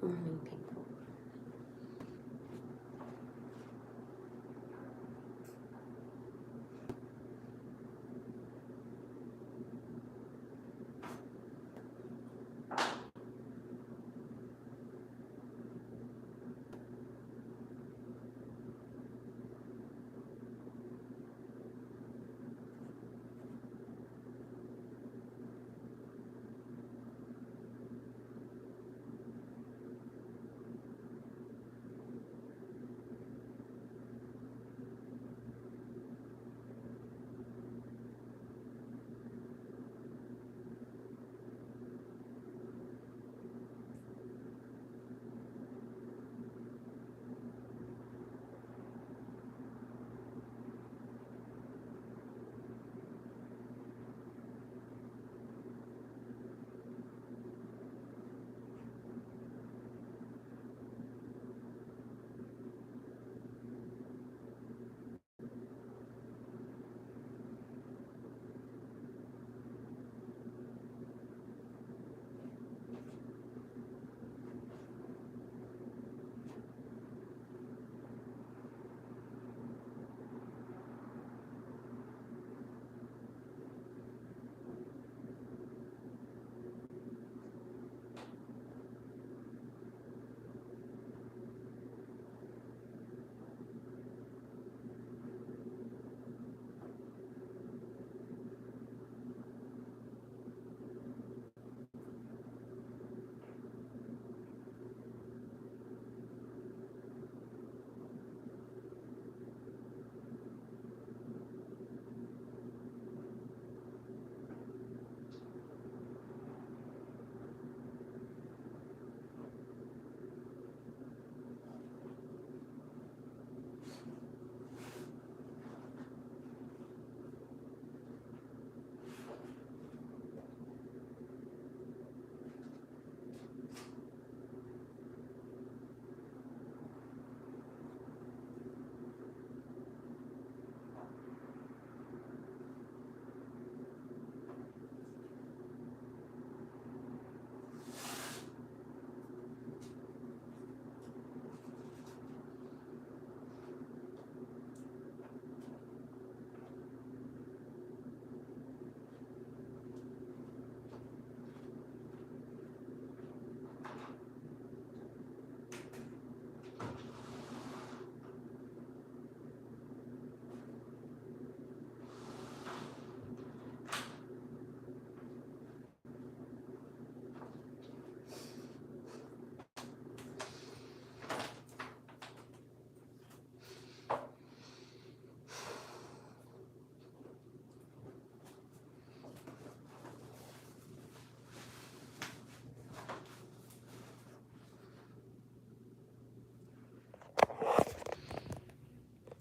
Morning, people.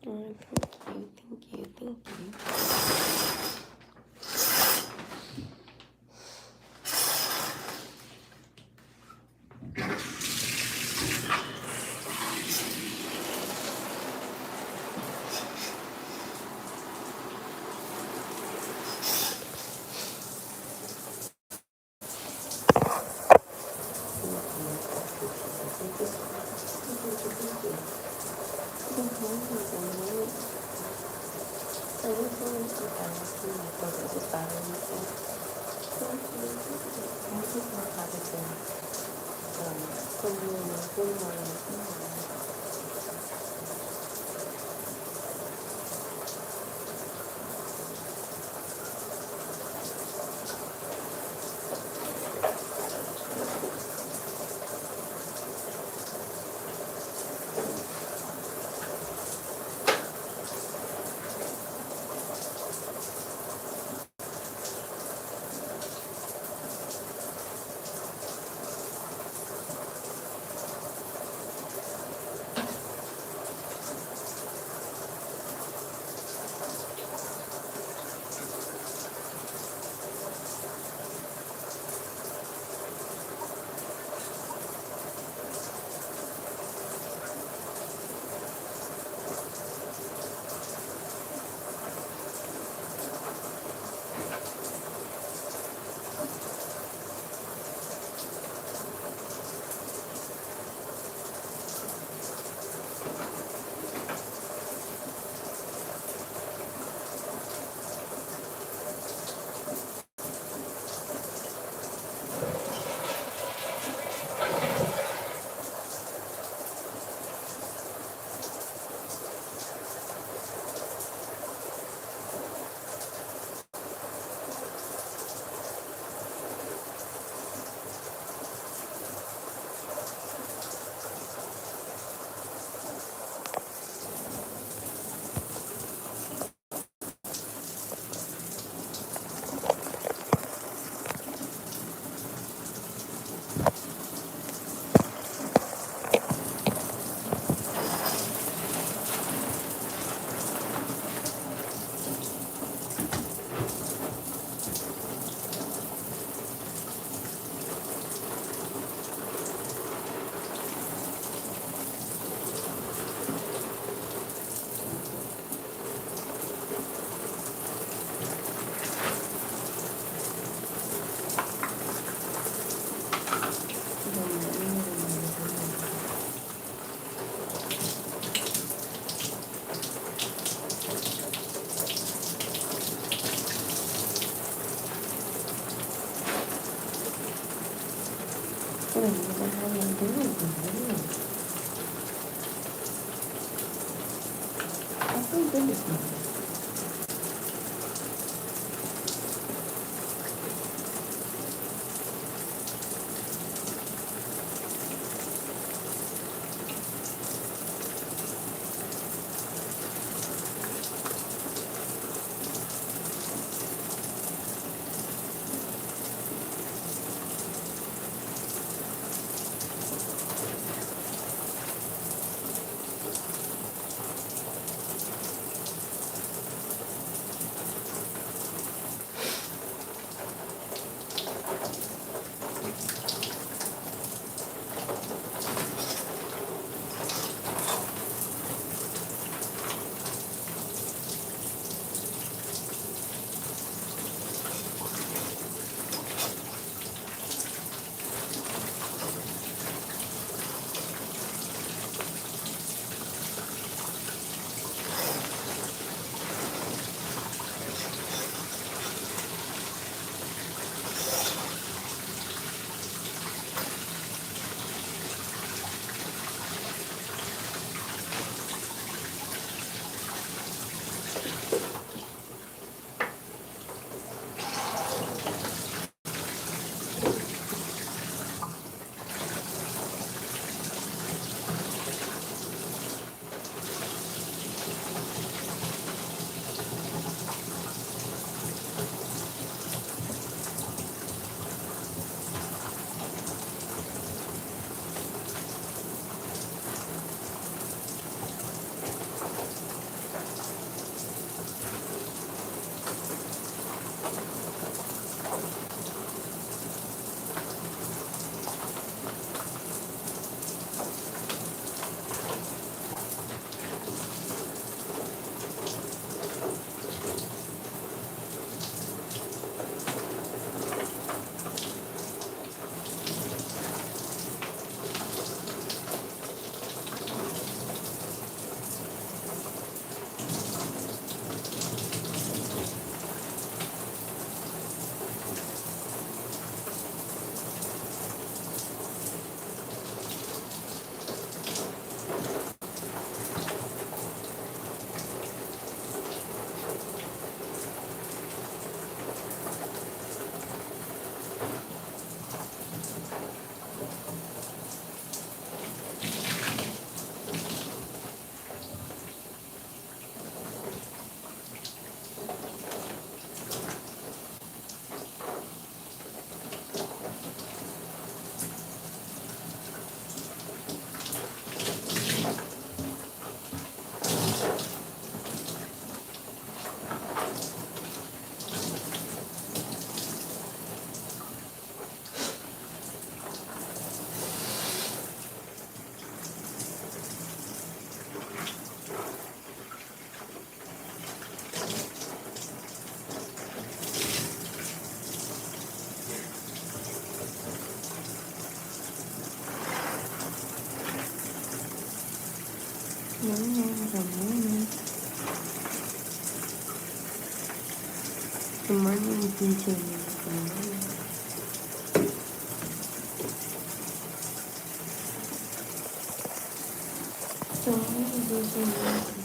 All right, thank you. don't know how you're doing it. I feel good this morning. Good morning, good morning. Good morning, DJ. Good morning. Good morning, DJ.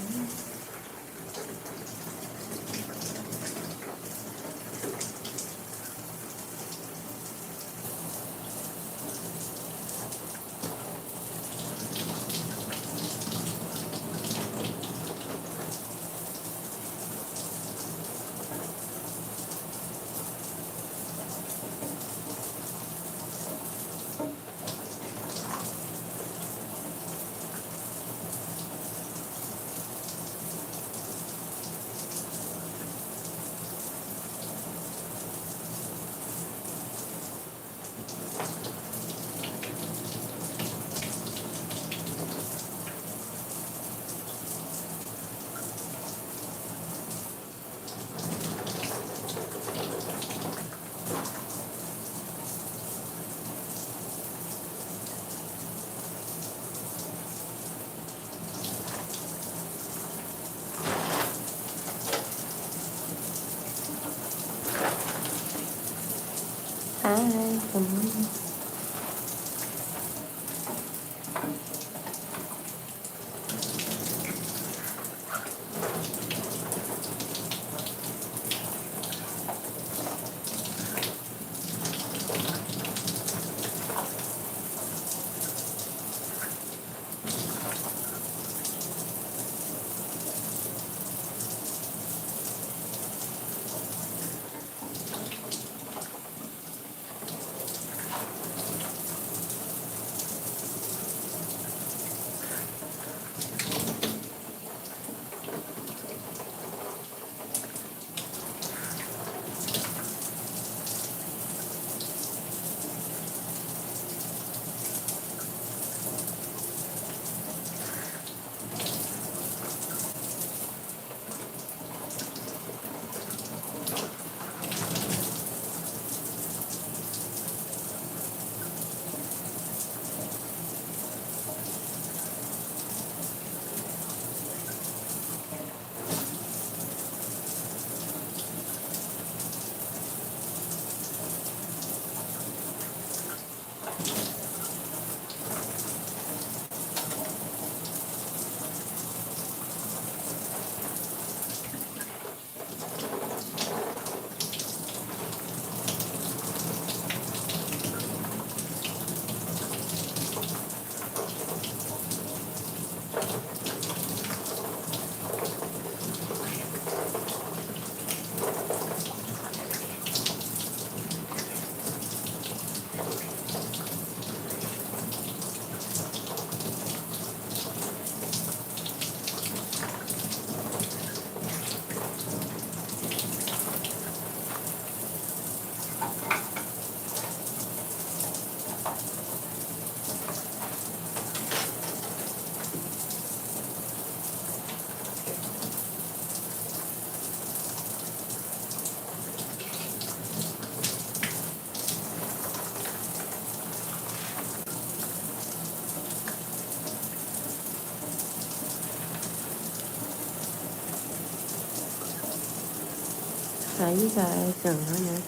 how you guys doing?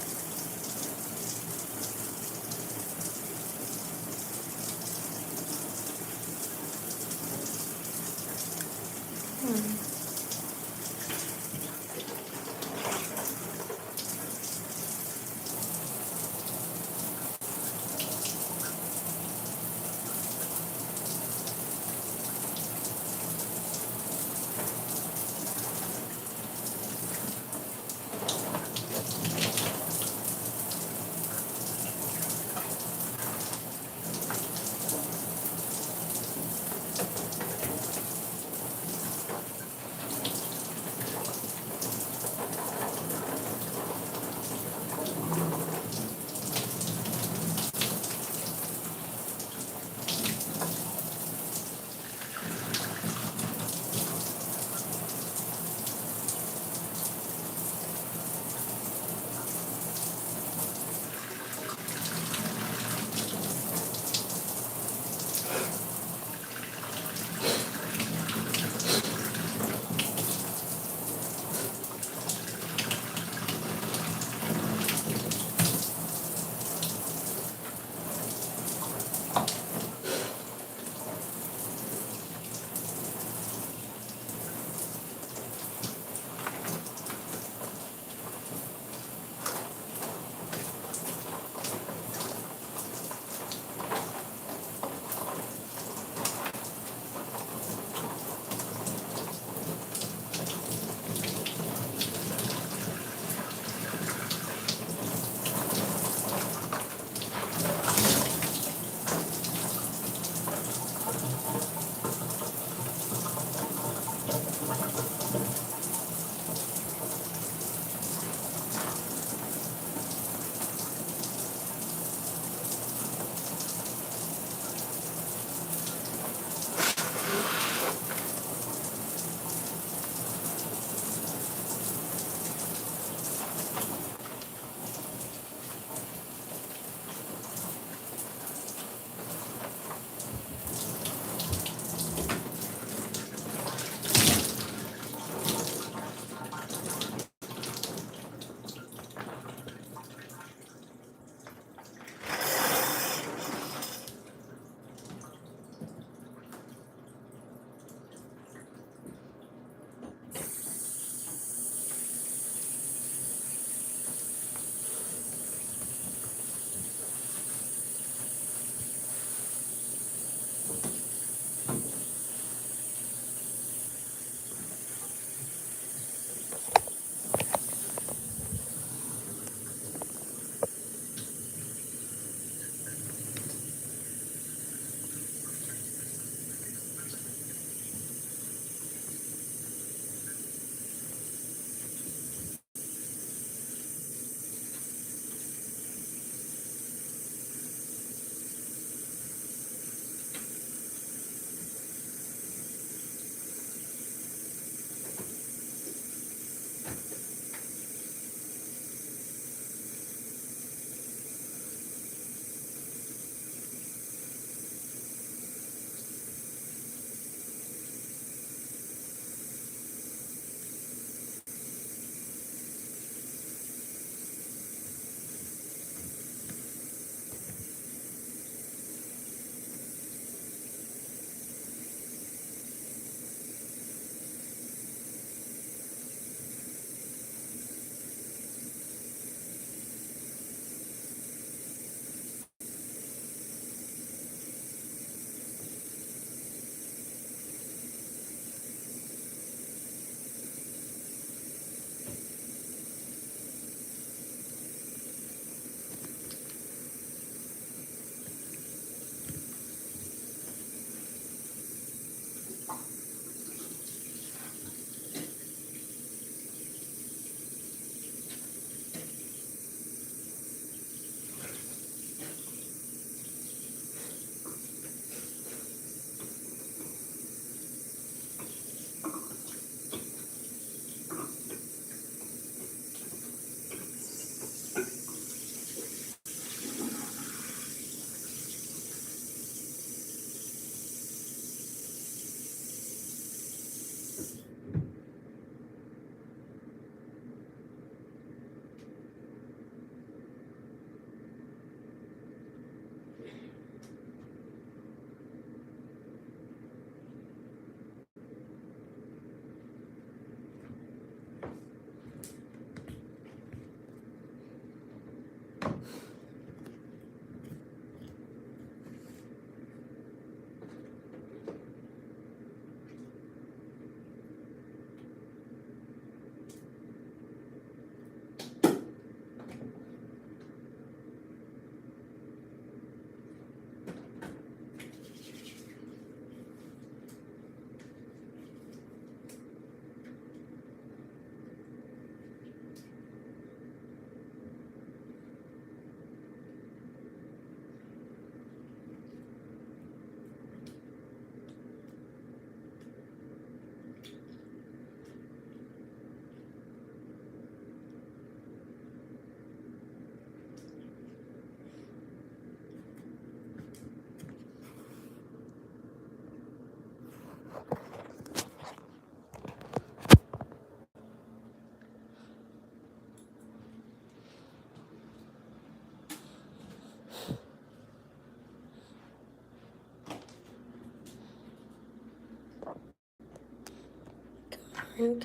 Good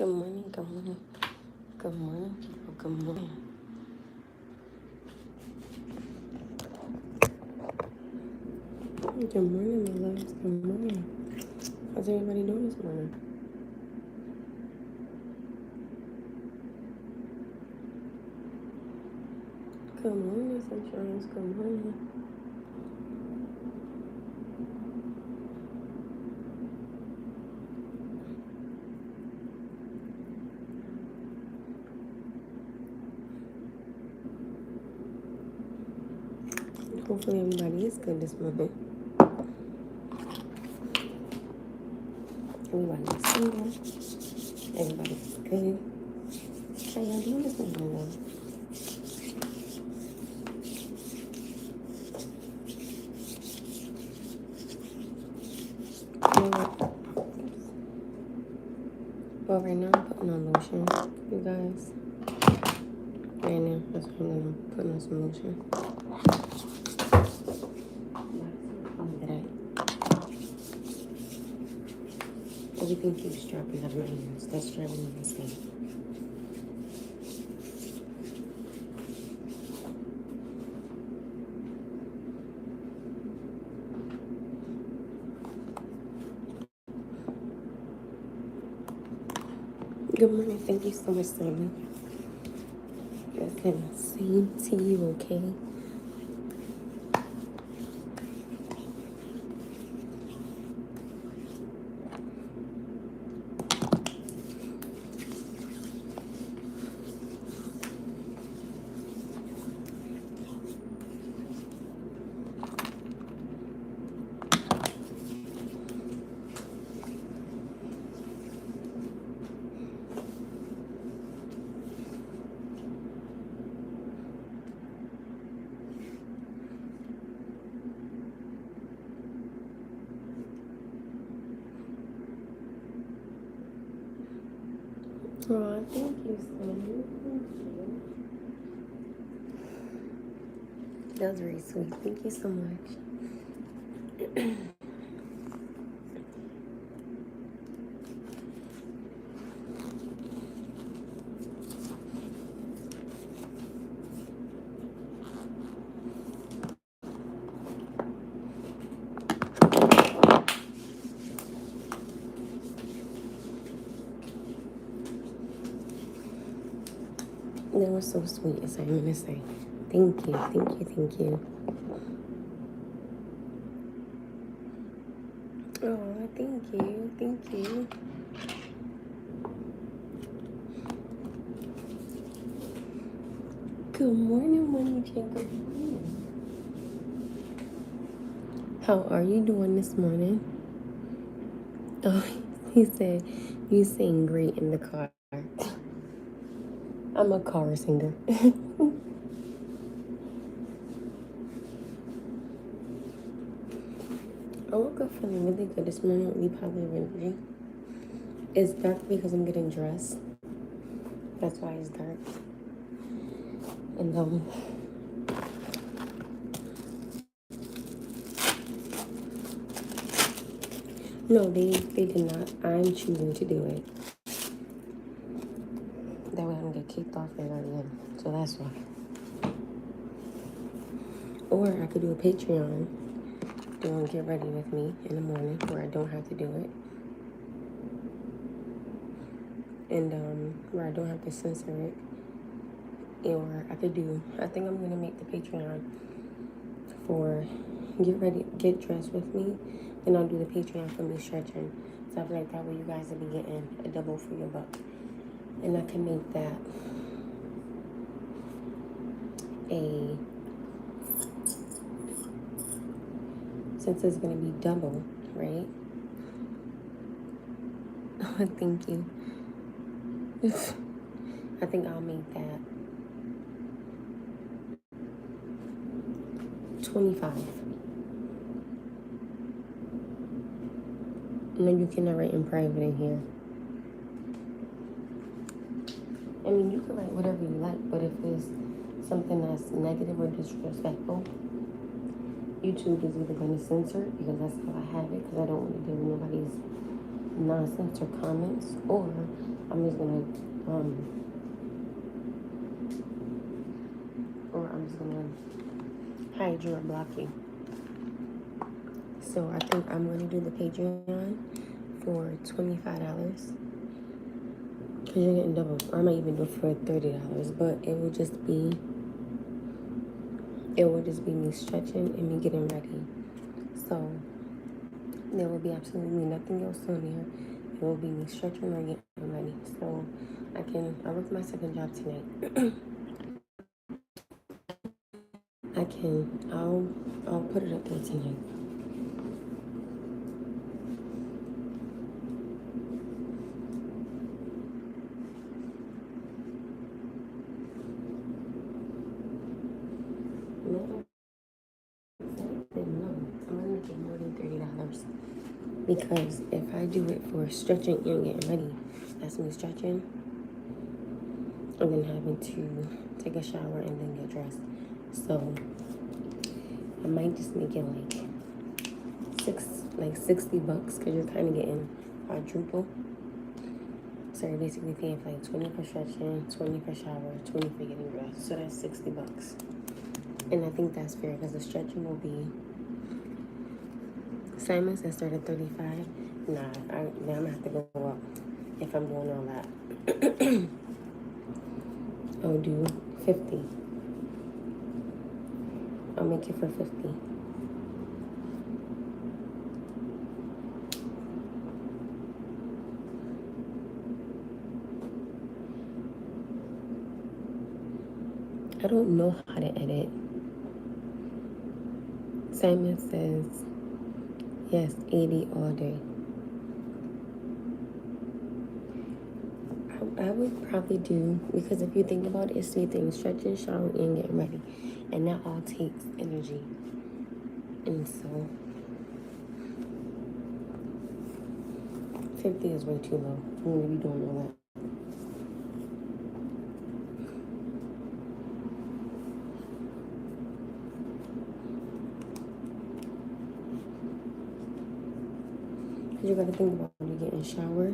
morning, good morning. Good morning, people. Good morning. Good morning, my loves. Good morning. How's everybody doing this morning? Good morning, sunshines. Good morning. Hopefully everybody is good this morning. Everybody's single. Everybody's good. How y'all doing this morning, though? You know what? Well, right now I'm putting on lotion, you guys. Right now, that's what I'm gonna put on some lotion. Everything keeps dropping out of my ears. That's driving me insane. Good morning. Thank you so much, Simon. Listen, same to you, okay? Oh, thank you, Simon. That was very sweet. Thank you so much. That was so sweet, as I'm gonna say. Thank you, thank you, thank you. Oh, thank you, thank you. Good morning, Money Chick. Good morning. How are you doing this morning? Oh, he said, you sing great in the car. I'm a car singer. I woke up feeling really good this morning, really positive energy. It's dark because I'm getting dressed. That's why it's dark. And no, they did not. I'm choosing to do it. That way I don't get kicked off there again. So that's why. Or I could do a Patreon. Doing Get Ready With Me in the morning where I don't have to do it. And where I don't have to censor it. Or I think I'm gonna make the Patreon for get dressed with me, and I'll do the Patreon for me stretching, stuff like that, where you guys will be getting a double for your buck. And I can make that since it's gonna be double, right? Thank you. I think I'll make that 25. No, you cannot write in private in here. I mean, you can write whatever you like, but if it's something that's negative or disrespectful, YouTube is either going to censor it, because that's how I have it, because I don't want to deal with nobody's nonsense or comments, or I'm just gonna hide you or block you. So I think I'm gonna do the Patreon for $25. Cause you're getting double. Or I might even do it for $30, but it will just be me stretching and me getting ready. So there will be absolutely nothing else on there. It will be me stretching or getting ready. So I work my second job tonight. I'll put it up there tonight. No, I'm gonna make it more than $30. Because if I do it for stretching and getting ready, that's me stretching and then having to take a shower and then get dressed. So I might just make it like $60 because you're kind of getting quadruple. So you're basically paying for like 20 for stretching, 20 for shower, 20 for getting dressed. So that's $60. And I think that's fair because the stretching will be Simon said start at 35. Nah, now I'm gonna have to go up if I'm doing all that. I'll do 50. I'll make it for 50. I don't know how to edit. Simon says, yes, 80 all day. I would probably do, because if you think about it, it's 3 things: stretching, showering, and getting ready. And that all takes energy. And so 50 is way too low. I'm gonna be doing all that. Because you gotta think about when you get in the shower.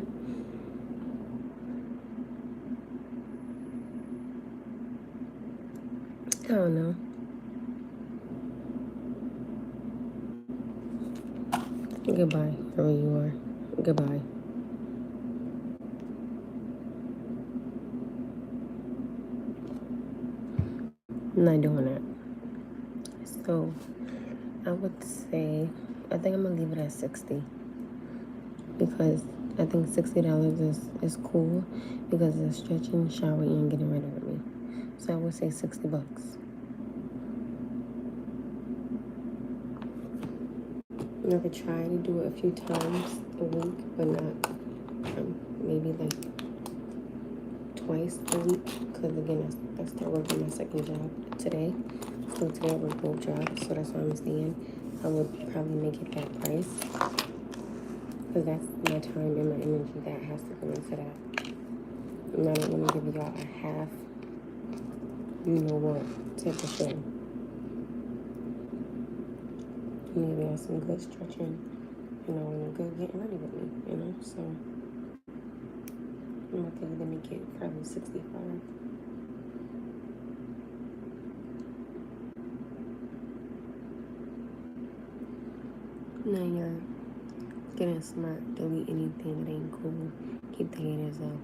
I don't know. Goodbye, wherever you are. Goodbye. I'm not doing that. So I would say, I think I'm gonna leave it at 60 because I think $60 is cool because it's stretching, showering, and getting ready with me. So I would say $60. I could try to do it a few times a week, but not maybe like twice a week. Because again, I start working my second job today. So today I work both jobs, so that's what I'm saying. I would probably make it that price. Because that's my time and my energy that has to go into that. And I don't want to give y'all a half, you know what, type of show. Maybe y'all some good stretching, and good getting ready with me, so I'm about to either make it probably 65. Now you're getting smart, delete anything that ain't cool, keep the haters off,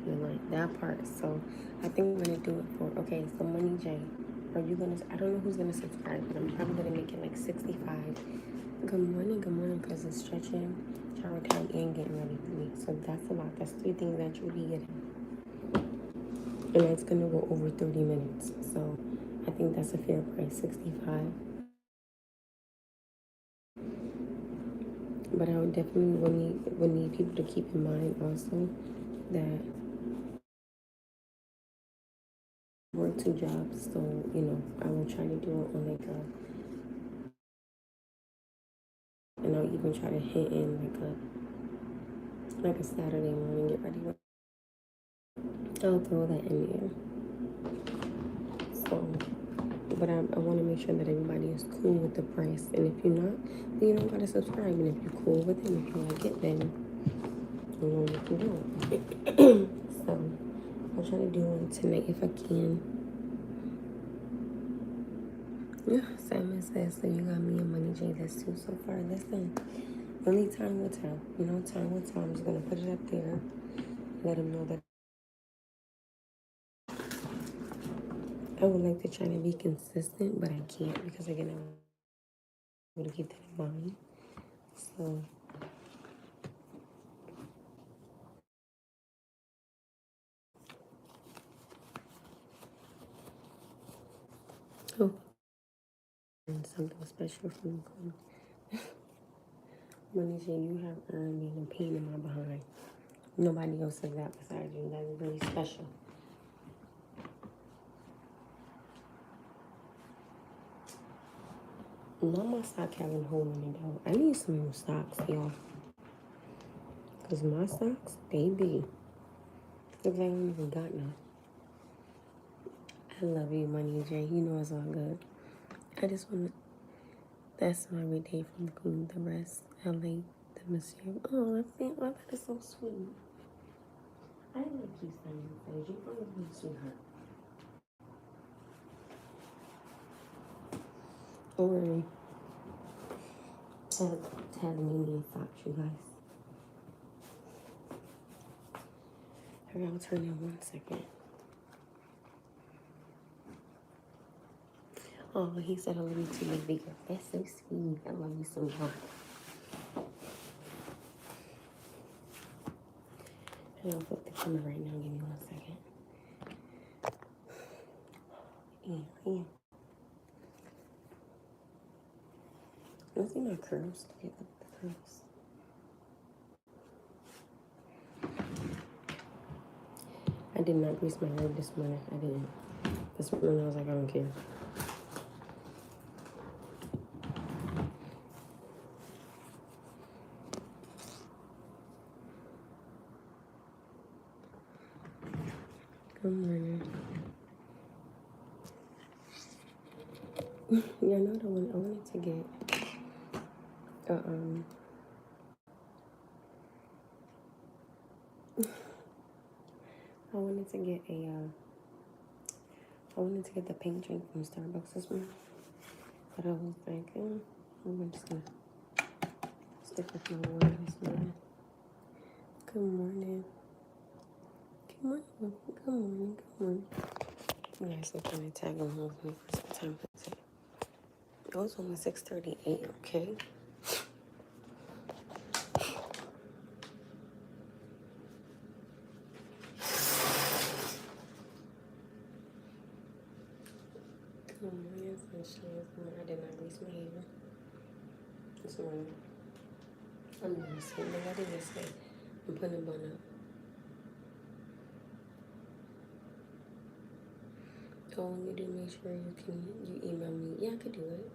that part. So I think I'm gonna do it for, okay, so Money J, are you gonna, I don't know who's gonna subscribe, but I'm probably gonna make it like 65. Good morning, because it's stretching, shower time, and getting ready for me. So that's a lot. That's 3 things that you'll be getting. And that's gonna go over 30 minutes. So I think that's a fair price, 65. But I would definitely would need people to keep in mind also that I work 2 jobs. So, I will try to do it on and I'll even try to hit in like a Saturday morning, get ready with. I'll throw that in there. So, but I want to make sure that everybody is cool with the price. And if you're not, then you don't gotta subscribe. And if you're cool with it, and if you like it, then don't know what to do. So I'll try to do one tonight if I can. Yeah, Simon says, so you got me and Money J. That's two so far. Listen, only time will tell. You know, time will tell. I'm just going to put it up there. Let him know that I would like to try to be consistent, but I can't because, again, I'm able to keep that in mind. So, oh, and something special from Money J. You have earned me the pain in my behind. Nobody else says that besides you. That is really special. Not my sock having a hole in it though. I need some new socks, y'all. Because my socks, they be. Looks like I don't even got none. I love you, Money J. You know it's all good. I just want to. That's my every day from Queen. The rest, I like the mysterious. Oh, I think that is so sweet. I like you saying things. You always be a sweetheart. Or Tasmanian socks, you guys. I gotta turn in 1 second. Oh, he said I love you too, big girl. That's so sweet. I love you so much. I'm gonna put the camera right now. Give me 1 second. Yeah. Let's see my curls. Look at the curls. I did not grease my hair this morning. I didn't. This morning I was like, I don't care. Good morning. Yeah, I know what I wanted to get I wanted to get the pink drink from Starbucks this morning. But I was like, I'm just gonna stick with my water this morning. Good morning. Good morning. Good morning. Good morning. You guys are trying to tag along with me for some time. It was only 6:38, okay? Good morning, sunshine. I did not grease my hair this morning. I'm doing the same thing I did yesterday. I'm putting a bun up. Oh, when you do, make sure you email me. Yeah, I could do it.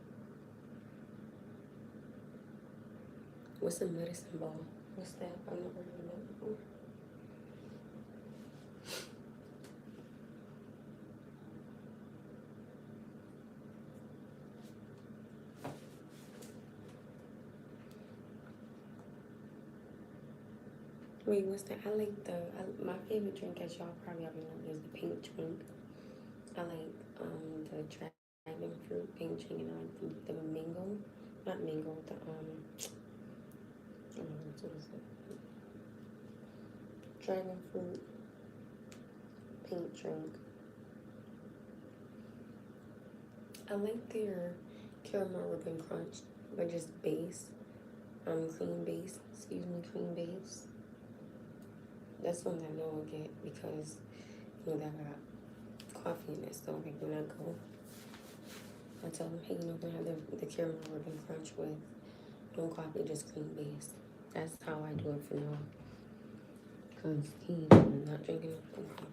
What's a medicine ball? What's that? I've never heard of that before. Wait, what's that? My favorite drink, as y'all probably already know, is the pink drink. I like the dragon fruit pink drink, and I like the mango, not mango, what is it? Dragon fruit pink drink. I like their caramel ribbon crunch, but just base, cream base. Cream base. That's one that I know I'll get because that got coffee in it. So like when I go, I tell them, hey, can I have the caramel ribbon crunch with no coffee, just cream base. That's how I do it for now. Because he's not drinking no coffee.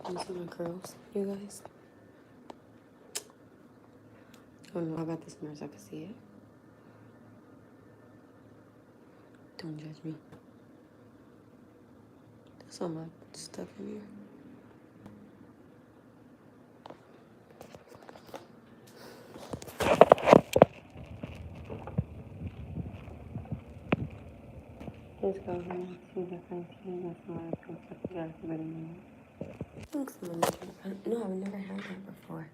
You see my curls, you guys? Oh no, I got this mirror so I can see it. Don't judge me. There's so much stuff in here. Let's go ahead and see the 13. That's my post up together for the minute. Thanks, Mom. No, I've never had that before.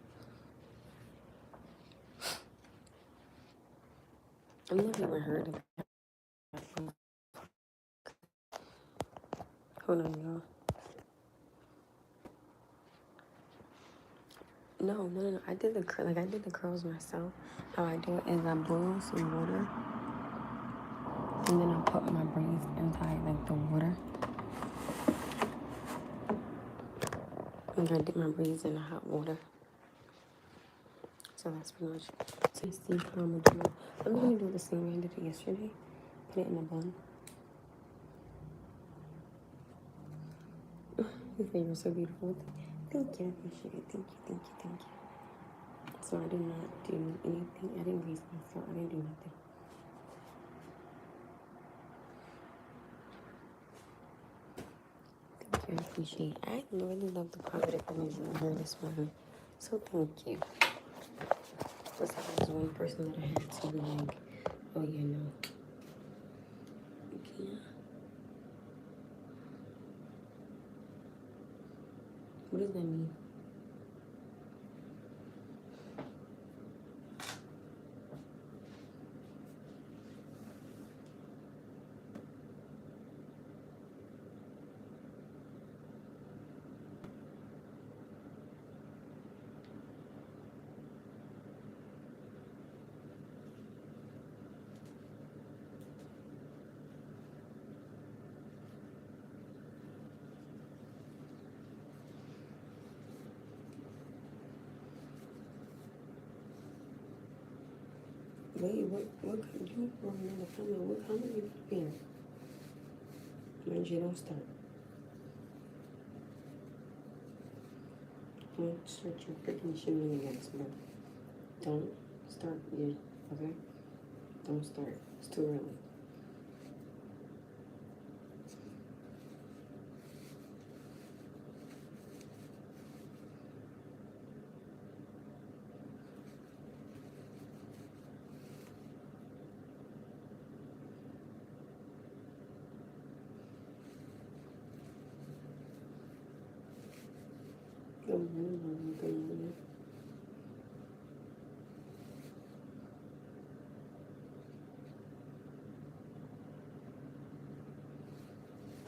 I've never even heard of that. Hold on, y'all. No. I did the curls myself. How I do it is I boil some water, and then I put my braids inside like the water. And I dip my braids in the hot water. So that's pretty much. So you see how I'm gonna do it. I'm gonna do the same way I did it yesterday. Put it in a bun. You say you're so beautiful. Thank you. I appreciate it. Thank you. So I did not do anything. I didn't grease myself. I didn't do nothing. Thank you. I appreciate it. I really love the positive energy in her this morning. So thank you. Besides one person that I had to be like, oh yeah, no. Okay. What does that mean? Wait, what you wrote in the comment? What comment you put in? Mind you, don't start. Don't start your freaking shenanigans, bro. Don't start yet, okay? Don't start. It's too early. Good morning.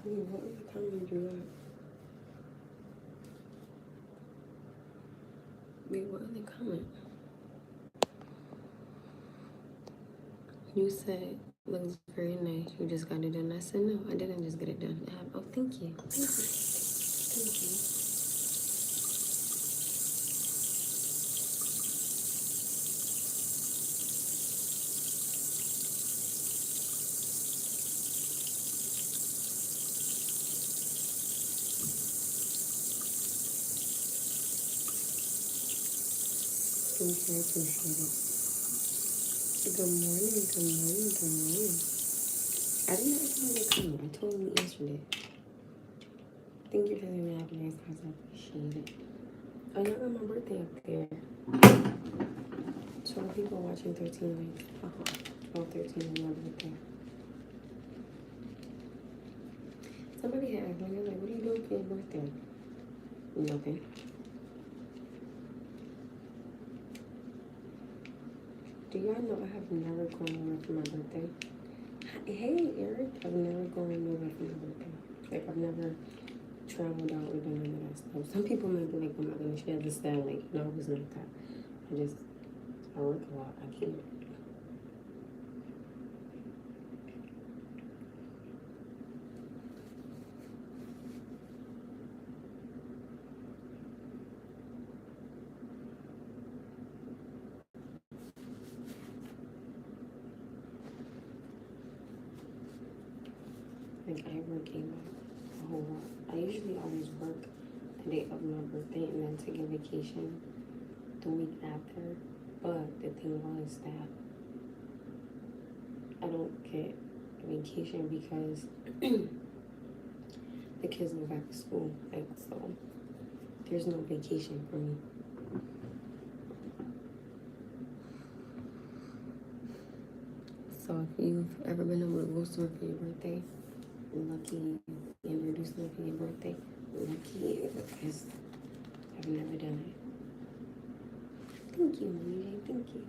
Wait, what other comment you got? Wait, what other comment? You said looks very nice. You just got it done. I said no, I didn't just get it done. Oh, thank you. Thank you. Thank you. I appreciate it. Good morning. I didn't actually make a comment. I told you yesterday. Thank you for the happy nice cards. I appreciate it. Oh, y'all got my birthday up there. So people watching 13 like 13 is my birthday. Somebody had asked me, they're like, what are you doing for your birthday? Nothing. Do y'all know I have never gone nowhere for my birthday? Hey, Eric, I've never gone nowhere for my birthday. Like, I've never traveled out or done none of that stuff. Some people might be like, oh my goodness, she has this style. Like, no, it was not that. I work a lot. I can't. Like, I work a whole lot. I usually always work the day of my birthday and then take a vacation the week after. But the thing was that I don't get a vacation because the kids go back to school. Like, so there's no vacation for me. So if you've ever been able to go somewhere for your birthday, lucky you and do something for your birthday. Lucky you, because I've never done it. Thank you, Mommy. Thank you.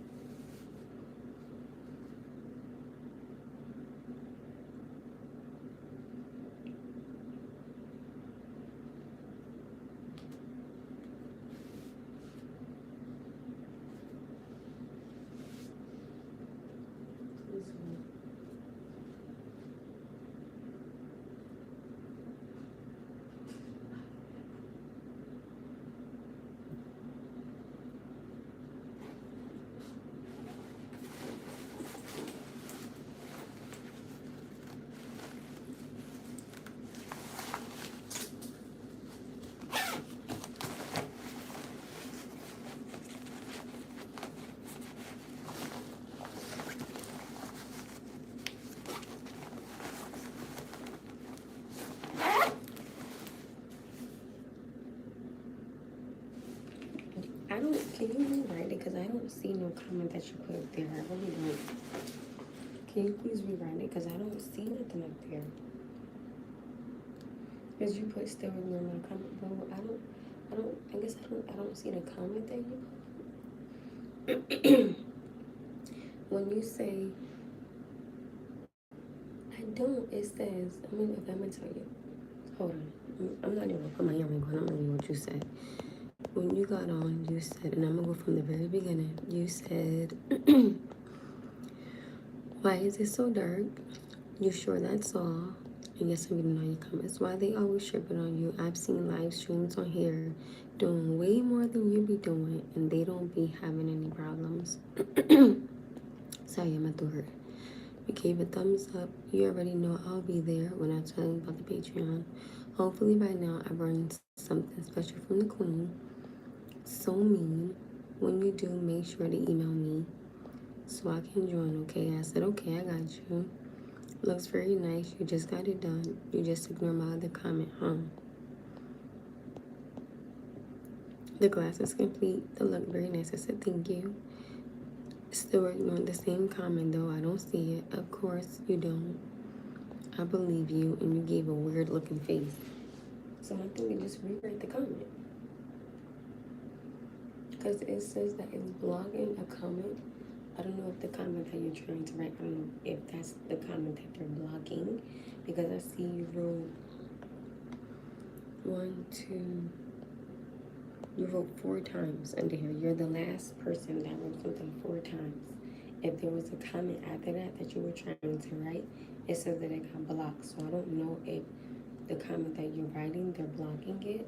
I don't, can you rewrite it? Because I don't see no comment that you put up there. I really don't. Can you please rewrite it? Because I don't see nothing up there. Because you put still ignore my comment, bro. I guess I don't see the comment that you put. When you say, I don't, it says, I'm gonna tell you. Hold on. I'm not even gonna put my earring on. I'm gonna read what you said. When you got on, you said, and I'm gonna go from the very beginning. You said, why is it so dark? You sure that's all? And yes, I'm reading all your comments. Why they always tripping on you? I've seen live streams on here doing way more than you be doing, and they don't be having any problems. Sorry, I'm throat hurt. You gave a thumbs up. You already know I'll be there when I tell you about the Patreon. Hopefully by now I learned something special from the Queen. So mean. When you do, make sure to email me so I can join, okay? I said, okay, I got you. Looks very nice. You just got it done. You just ignore my other comment, huh? The glass is complete. They look very nice. I said, thank you. Still ignoring the same comment, though. I don't see it. Of course you don't. I believe you, and you gave a weird looking face. So my thing is just rewrite the comment. Because it says that it's blocking a comment. I don't know if the comment that you're trying to write, I don't know if that's the comment that they're blocking. Because I see you wrote you wrote 4 times under here. You're the last person that wrote something 4 times. If there was a comment after that you were trying to write, it says that it got blocked. So I don't know if the comment that you're writing, they're blocking it.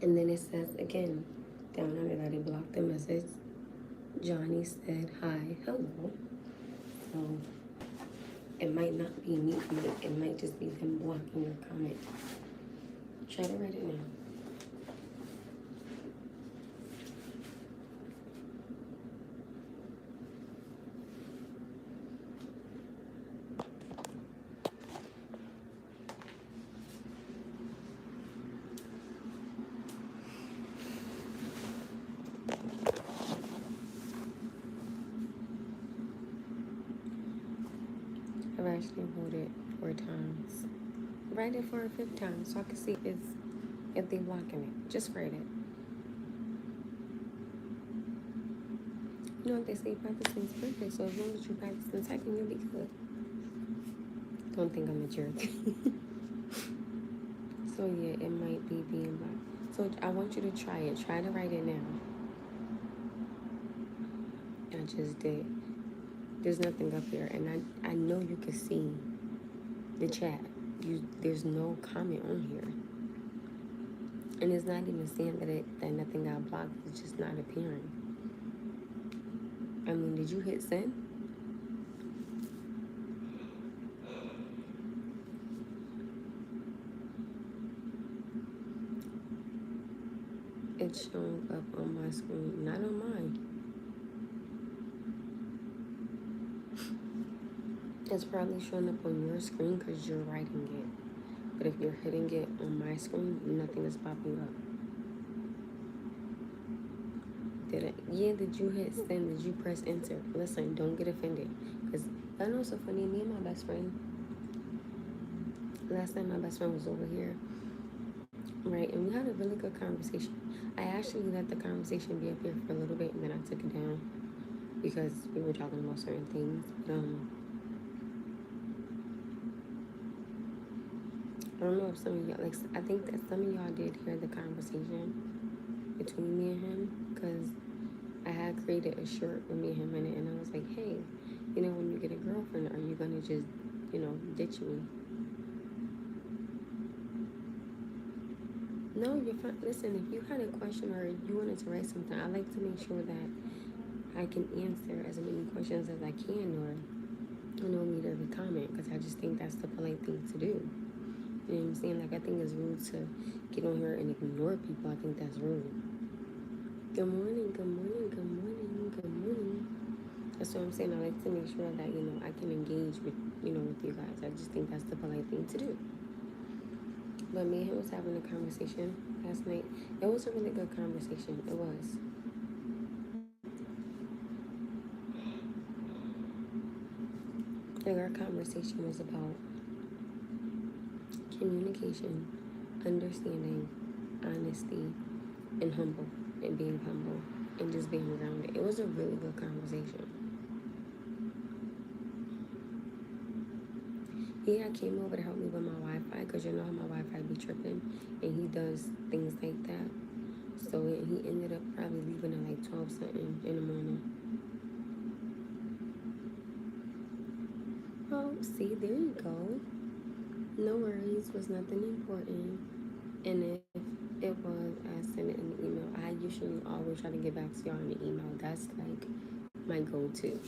And then it says again, down under that it blocked the message. Johnny said, hi, hello. So it might not be me, it might just be them blocking your comment. Try to write it now. I've actually wrote it 4 times. Write it for a 5th time so I can see if they blocking it. Just write it. You know what they say, practicing is perfect. So as long as you practice and typing, you'll be good. Don't think I'm a jerk. So yeah, it might be being blocked. So I want you to try it. Try to write it now. I just did. There's nothing up here, and I know you can see the chat. There's no comment on here, and it's not even saying that nothing got blocked. It's just not appearing. I mean, did you hit send? It's showing up on my screen, not on mine. It's probably showing up on your screen because you're writing it. But if you're hitting it on my screen, nothing is popping up. Did you hit send? Did you press enter? Listen, don't get offended. Because I know it's so funny. Me and my best friend, last time my best friend was over here, right, and we had a really good conversation. I actually let the conversation be up here for a little bit, and then I took it down because we were talking about certain things. I don't know if some of y'all, like, I think that some of y'all did hear the conversation between me and him, because I had created a short with me and him in it, and I was like, hey, you know, when you get a girlfriend, are you gonna just, you know, ditch me? No, you're fine. Listen, if you had a question or you wanted to write something, I like to make sure that I can answer as many questions as I can, or I don't read every comment, because I just think that's the polite thing to do. You know what I'm saying? Like, I think it's rude to get on here and ignore people. I think that's rude. Good morning, good morning, good morning, good morning. That's what I'm saying. I like to make sure that, you know, I can engage with, you know, with you guys. I just think that's the polite thing to do. But me and him was having a conversation last night. It was a really good conversation. It was. Like, our conversation was about communication, understanding, honesty, and humble, and being humble, and just being around it. It was a really good conversation. He had came over to help me with my Wi-Fi, because you know how my Wi-Fi be tripping, and he does things like that. So he ended up probably leaving at like 12 something in the morning. Oh, see, there you go. No worries, was nothing important. And if it was, I sent it in the email. I usually always try to get back to y'all in the email. That's like my go-to.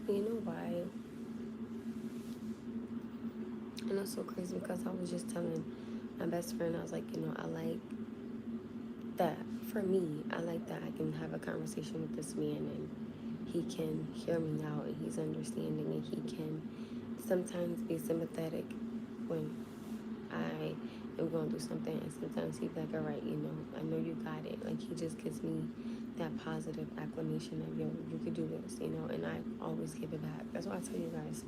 You know why? And it's so crazy, because I was just telling my best friend, I was like, you know, I like that. For me, I like that I can have a conversation with this man, and he can hear me out, and he's understanding, and he can sometimes be sympathetic when I am going through something, and sometimes he's like, all right, you know, I know you got it. Like, he just gives me that positive acclamation of, yo, you could do this, you know, and I always give it back. That's why I tell you guys,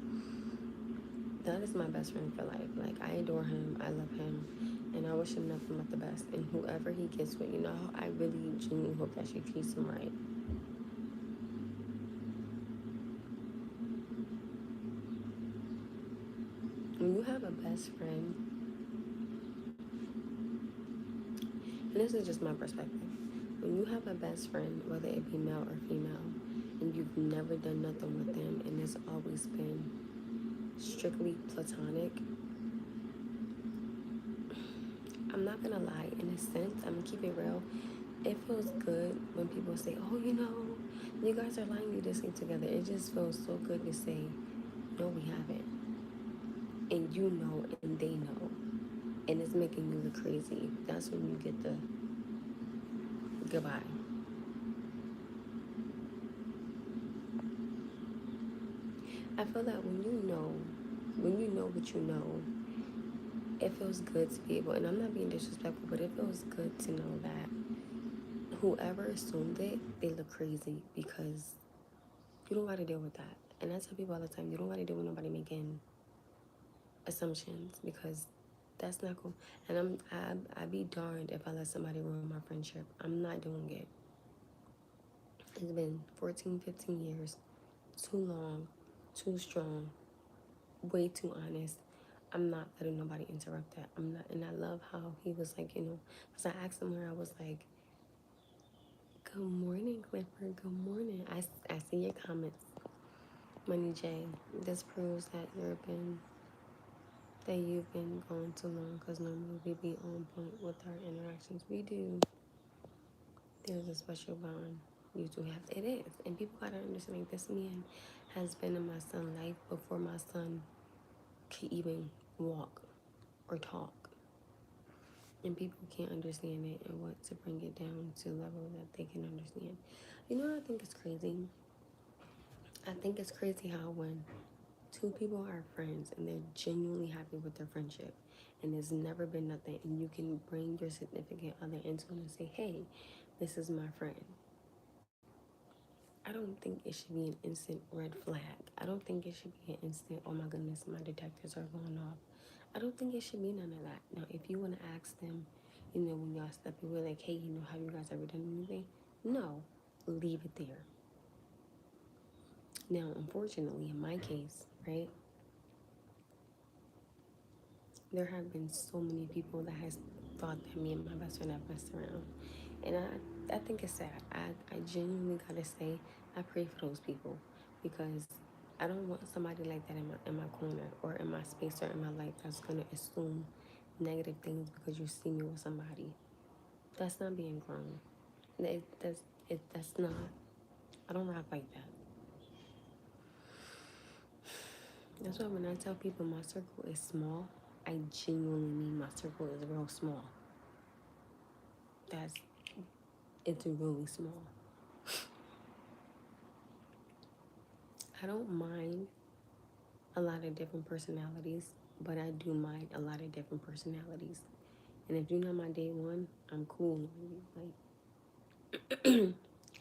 that is my best friend for life. Like, I adore him, I love him, and I wish him nothing but the best. And whoever he gets with, you know, I really genuinely hope that she treats him right. When you have a best friend, and this is just my perspective, when you have a best friend, whether it be male or female, and you've never done nothing with them, and it's always been strictly platonic, I'm not gonna lie, in a sense, I'm gonna keep it real. It feels good when people say, oh, you know, you guys are lying, you just stay together. It just feels so good to say, no, we haven't. And you know, and they know. And it's making you look crazy. That's when you get the goodbye. I feel that when you know what you know, it feels good to be able, and I'm not being disrespectful, but it feels good to know that whoever assumed it, they look crazy, because you don't got to deal with that. And I tell people all the time, you don't got to deal with nobody making assumptions, because that's not cool. And I'd be darned if I let somebody ruin my friendship. I'm not doing it. It's been 14, 15 years. Too long, too strong, way too honest. I'm not letting nobody interrupt that. I'm not, and I love how he was like, you know, because I asked him where, I was like, good morning, Clifford, good morning. I see your comments, Money J. This proves that you've been gone too long, because normally we be on point with our interactions. We do. There's a special bond you two have. It is. And people gotta understand, like, this man has been in my son's life before my son could even walk or talk. And people can't understand it, and want to bring it down to a level that they can understand. You know what I think is crazy? I think it's crazy how when Two people are friends and they're genuinely happy with their friendship, and there's never been nothing, and you can bring your significant other into it and say, hey, this is my friend. I don't think it should be an instant red flag. I don't think it should be an instant, oh my goodness, my detectors are going off. I don't think it should be none of that. Now, if you want to ask them, when y'all step away, like, hey, have you guys ever done anything? No, leave it there. Now, unfortunately, in my case, right, there have been so many people that has thought that me and my best friend have messed around. And I think it's sad. I genuinely gotta say, I pray for those people, because I don't want somebody like that in my corner or in my space or in my life that's gonna assume negative things because you see me with somebody. That's not being grown. That's not. I don't rock like that. That's why when I tell people my circle is small, I genuinely mean my circle is real small. That's It's really small. I don't mind a lot of different personalities, but I do mind a lot of different personalities. And if you're not my day one, I'm cool. Like,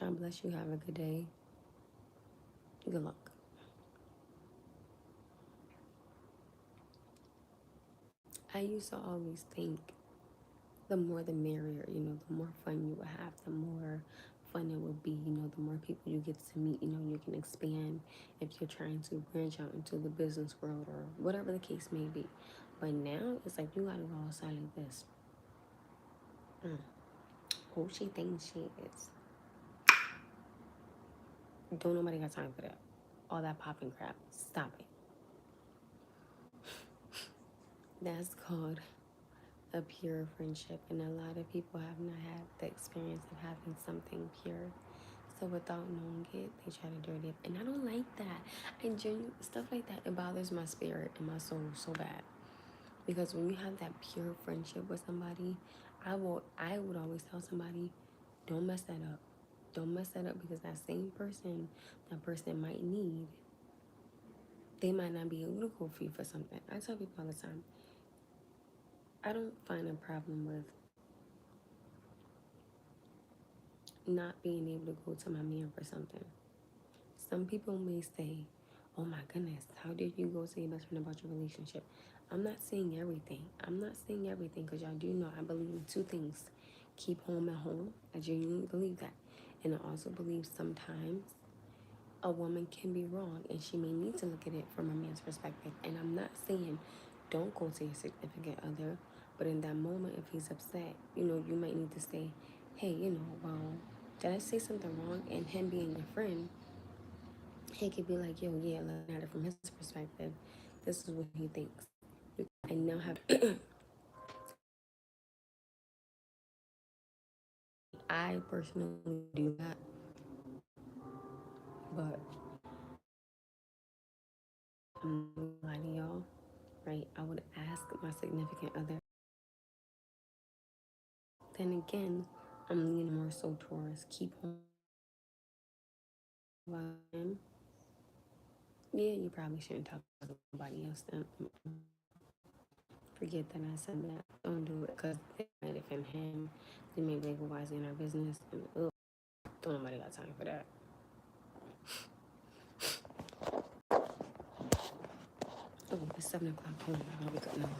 God bless you. Have a good day. Good luck. I used to always think the more the merrier, the more fun you would have, the more fun it would be, the more people you get to meet, you can expand if you're trying to branch out into the business world or whatever the case may be. But now it's like you gotta go outside like this. Who she thinks she is. Don't nobody got time for that. All that popping crap. Stop it. That's called a pure friendship, and a lot of people have not had the experience of having something pure. So without knowing it, they try to dirty it, and I don't like that. And stuff like that, it bothers my spirit and my soul so bad. Because when you have that pure friendship with somebody, I would always tell somebody, don't mess that up. Don't mess that up, because that same person, that person might need, they might not be able to go for you for something. I tell people all the time, I don't find a problem with not being able to go to my man for something. Some people may say, oh my goodness, how did you go say your best friend about your relationship? I'm not saying everything. Because y'all do know I believe in two things. Keep home at home. I genuinely believe that. And I also believe sometimes a woman can be wrong and she may need to look at it from a man's perspective. And I'm not saying don't go to your significant other, but in that moment, if he's upset, you might need to say, hey, well, did I say something wrong? And him being your friend, he could be like, yo, yeah, looking at it from his perspective, this is what he thinks. I now have, I personally do that, but I'm not gonna lie to y'all, right? I would ask my significant other. Then again, I'm leaning more so towards keep home about him. Yeah, you probably shouldn't talk to nobody else then. Forget that I said that. Don't do it, because they might offend him. They may be like, well, why is he in our business? And don't nobody got time for that. Oh, it's 7 o'clock home. I'll be cutting off.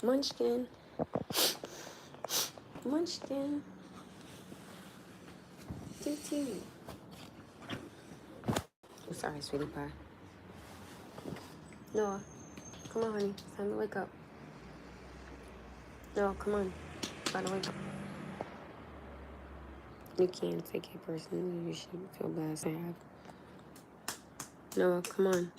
Munchkin. Munchkin. Toot. I'm sorry, sweetie pie. Noah, come on, honey. It's time to wake up. Noah, come on. It's time to wake up. You can't take it personally. You should feel bad, sad. Noah, come on.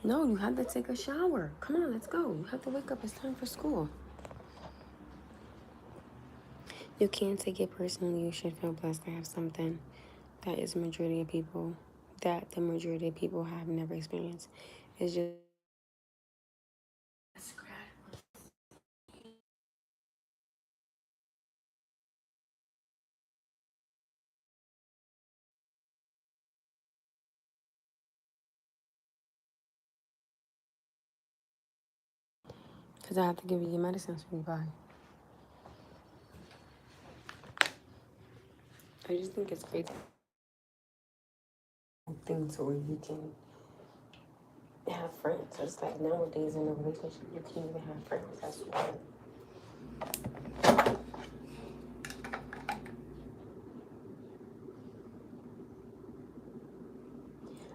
No, you have to take a shower. Come on, let's go. You have to wake up. It's time for school. You can't take it personally. You should feel blessed to have something that is majority of people, that the majority of people have never experienced. It's just because I have to give you your medicines when you buy. I just think it's crazy. Things where you can have friends. It's like nowadays in a relationship, you can't even have friends. That's weird.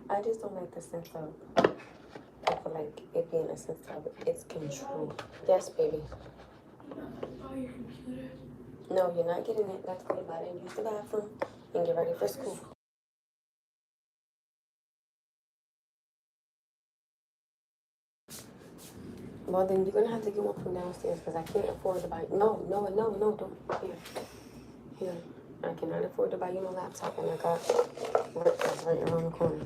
I just don't like the sense of, I feel like it being a sense of it's control. Yes, baby. Oh, your computer? No, you're not getting it. Let's go to bed and use the bathroom and get ready for school. Well, then you're gonna have to get one from downstairs because I can't afford to buy. No, don't. Here. I cannot afford to buy you no laptop, and I got work that's right around the corner.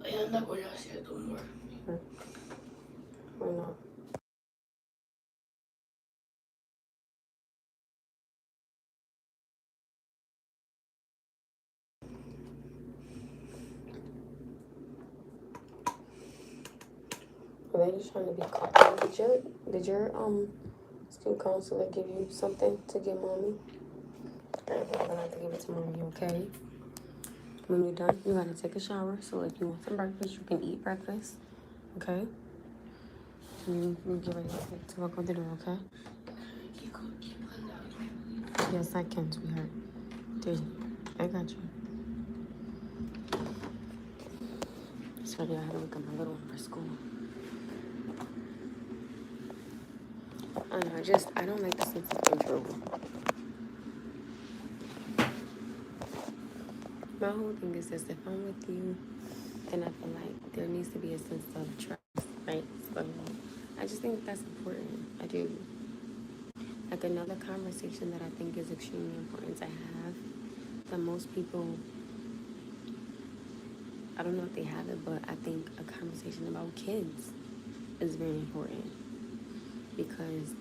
Yeah, I'm not going downstairs no more. Why not? Are they just trying to be caught? Did your student counselor give you something to give mommy? I'm gonna have to give it to mommy, okay? When you're done, you gotta take a shower. So if you want some breakfast, you can eat breakfast, okay? You get ready to walk out the door, okay? Yes, I can, sweetheart. I got you. It's ready. I had to wake up my little one for school. I don't know. I don't like the sense of control. My whole thing is this: if I'm with you, then I feel like there needs to be a sense of trust, right? So I just think that's important. I do. Like another conversation that I think is extremely important to have that most people, I don't know if they have it, but I think a conversation about kids is very important because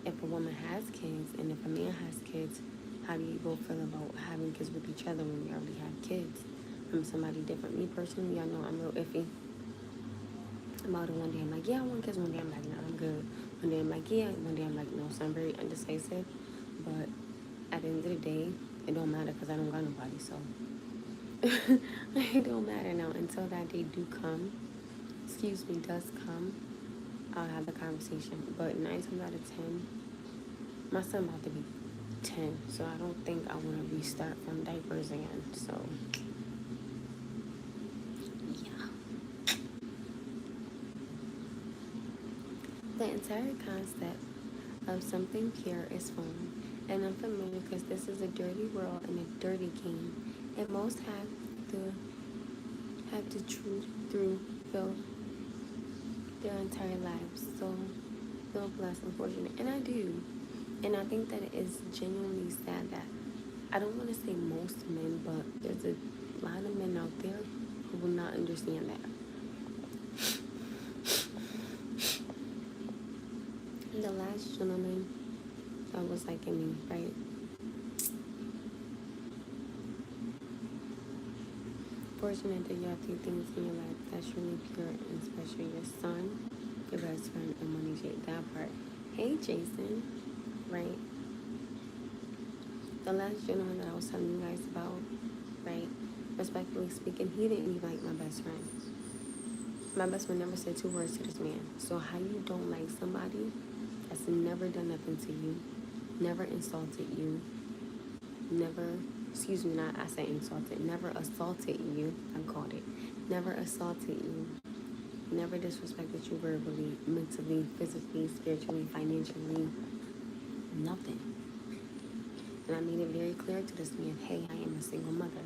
if a woman has kids and if a man has kids, how do you both feel about having kids with each other when you already have kids? I'm somebody different. Me personally, y'all know I'm real iffy about it. One day I'm like, yeah, I want kids. One day I'm like, no, I'm good. One day I'm like, yeah. One day I'm like, no. So I'm very undecisive. But at the end of the day, it don't matter because I don't got nobody. So it don't matter now until that day does come. I'll have the conversation. But 9 times out of 10, my son about to be 10, so I don't think I want to restart from diapers again. So yeah, the entire concept of something pure is fun and unfamiliar because this is a dirty world and a dirty game, and most have to truth through filth their entire lives. So feel blessed and fortunate, and I do. And I think that it is genuinely sad that I don't want to say most men, but there's a lot of men out there who will not understand that. The last gentleman that was liking me, right? Fortunate that you have 2 things in your life that's really pure and special: your son, your best friend, and money. Jake, that part. Hey, Jason, right? The last gentleman that I was telling you guys about, right? Respectfully speaking, he didn't even like my best friend. My best friend never said 2 words to this man. So how you don't like somebody that's never done nothing to you, never insulted you, never, excuse me, not I say insulted, never assaulted you, I called it, never assaulted you, never disrespected you verbally, mentally, physically, spiritually, financially, nothing. And I made it very clear to this man, hey, I am a single mother.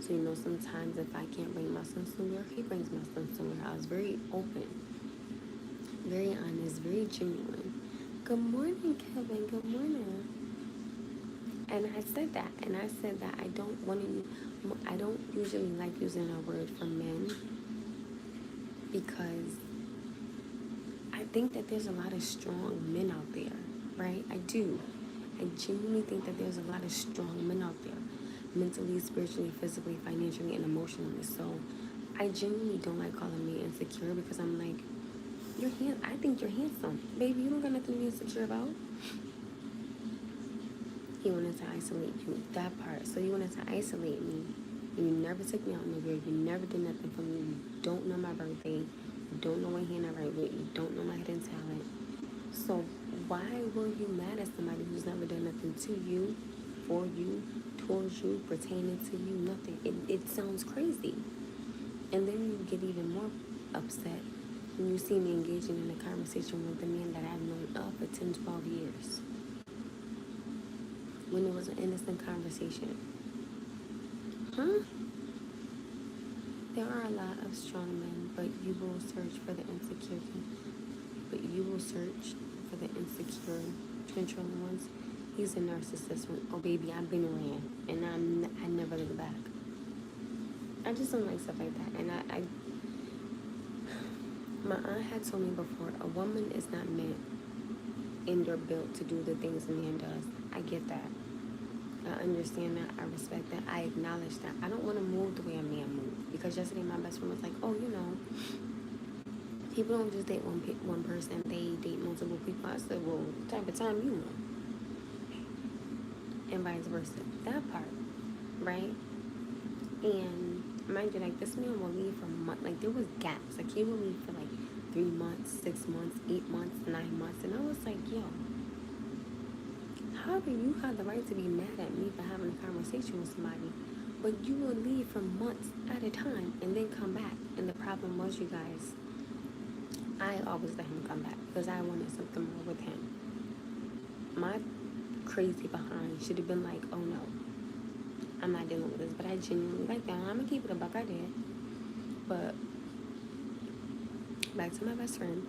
So, you know, sometimes if I can't bring my son somewhere, he brings my son somewhere. I was very open, very honest, very genuine. Good morning, Kevin. Good morning. And I said that, and I said that I don't usually like using a word for men because I think that there's a lot of strong men out there, right? I do. I genuinely think that there's a lot of strong men out there, mentally, spiritually, physically, financially, and emotionally. So I genuinely don't like calling me insecure because I'm like, I think you're handsome. Baby, you don't got nothing to be insecure about. He wanted to isolate you, that part. So you wanted to isolate me. You never took me out nowhere. You never did nothing for me. You don't know my birthday. You don't know what hand I write with. You don't know my hidden talent. So why were you mad at somebody who's never done nothing to you, for you, towards you, pertaining to you? Nothing. It sounds crazy. And then you get even more upset when you see me engaging in a conversation with a man that I've known for 10, 12 years. When it was an innocent conversation. Huh? There are a lot of strong men, but you will search for the insecure. But you will search for the insecure, controlling ones. He's a narcissist. Oh, baby, I've been ran, and I never look back. I just don't like stuff like that. And my aunt had told me before, a woman is not meant and or built to do the things a man does. I get that. I understand that. I respect that. I acknowledge that. I don't want to move the way a man moves. Because yesterday my best friend was like, oh, you know, people don't just date one person. They date multiple people. I said, well, what type of time you want? And vice versa. That part, right? And mind you, like, this man will leave for months. Like, there was gaps. Like, he would leave for like 3 months, 6 months, 8 months, 9 months. And I was like, yo, how do you have the right to be mad at me for having a conversation with somebody, but you will leave for months at a time and then come back? And the problem was, you guys, I always let him come back because I wanted something more with him. My crazy behind should have been like, oh no, I'm not dealing with this. But I genuinely like that. I'm gonna keep it a buck. I did. But back to my best friend,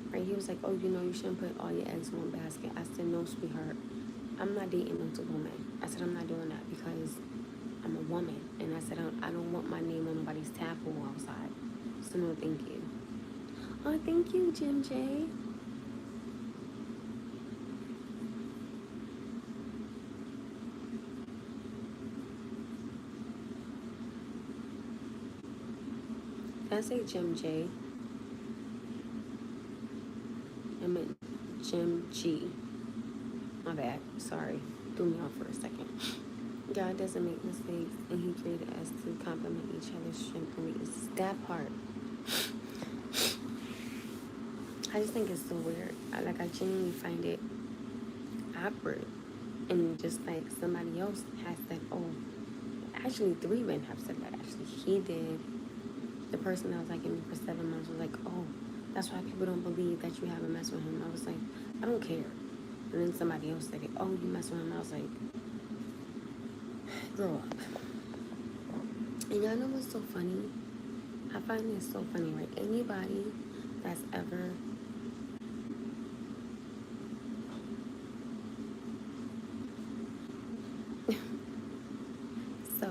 right? He was like, oh, you know, you shouldn't put all your eggs in one basket. I said, no, sweetheart. I'm not dating multiple men. I said, I'm not doing that because I'm a woman. And I said, I don't want my name on nobody's tadpole outside. So no, thank you. Oh, thank you, Jim J. Did I say Jim J? I meant Jim G. My bad. Sorry. Threw me off for a second. God doesn't make mistakes, and He created us to complement each other's strength and weaknesses. That part. I just think it's so weird. I genuinely find it awkward. And just like somebody else has said, oh, actually 3 men have said that. Actually, he did. The person that was liking me for 7 months was like, oh, that's why people don't believe that you haven't messed with him. I was like, I don't care. And then somebody else said it, oh, you messed with him. I was like, grow up. And y'all know what's so funny? I find this so funny, right? Anybody that's ever so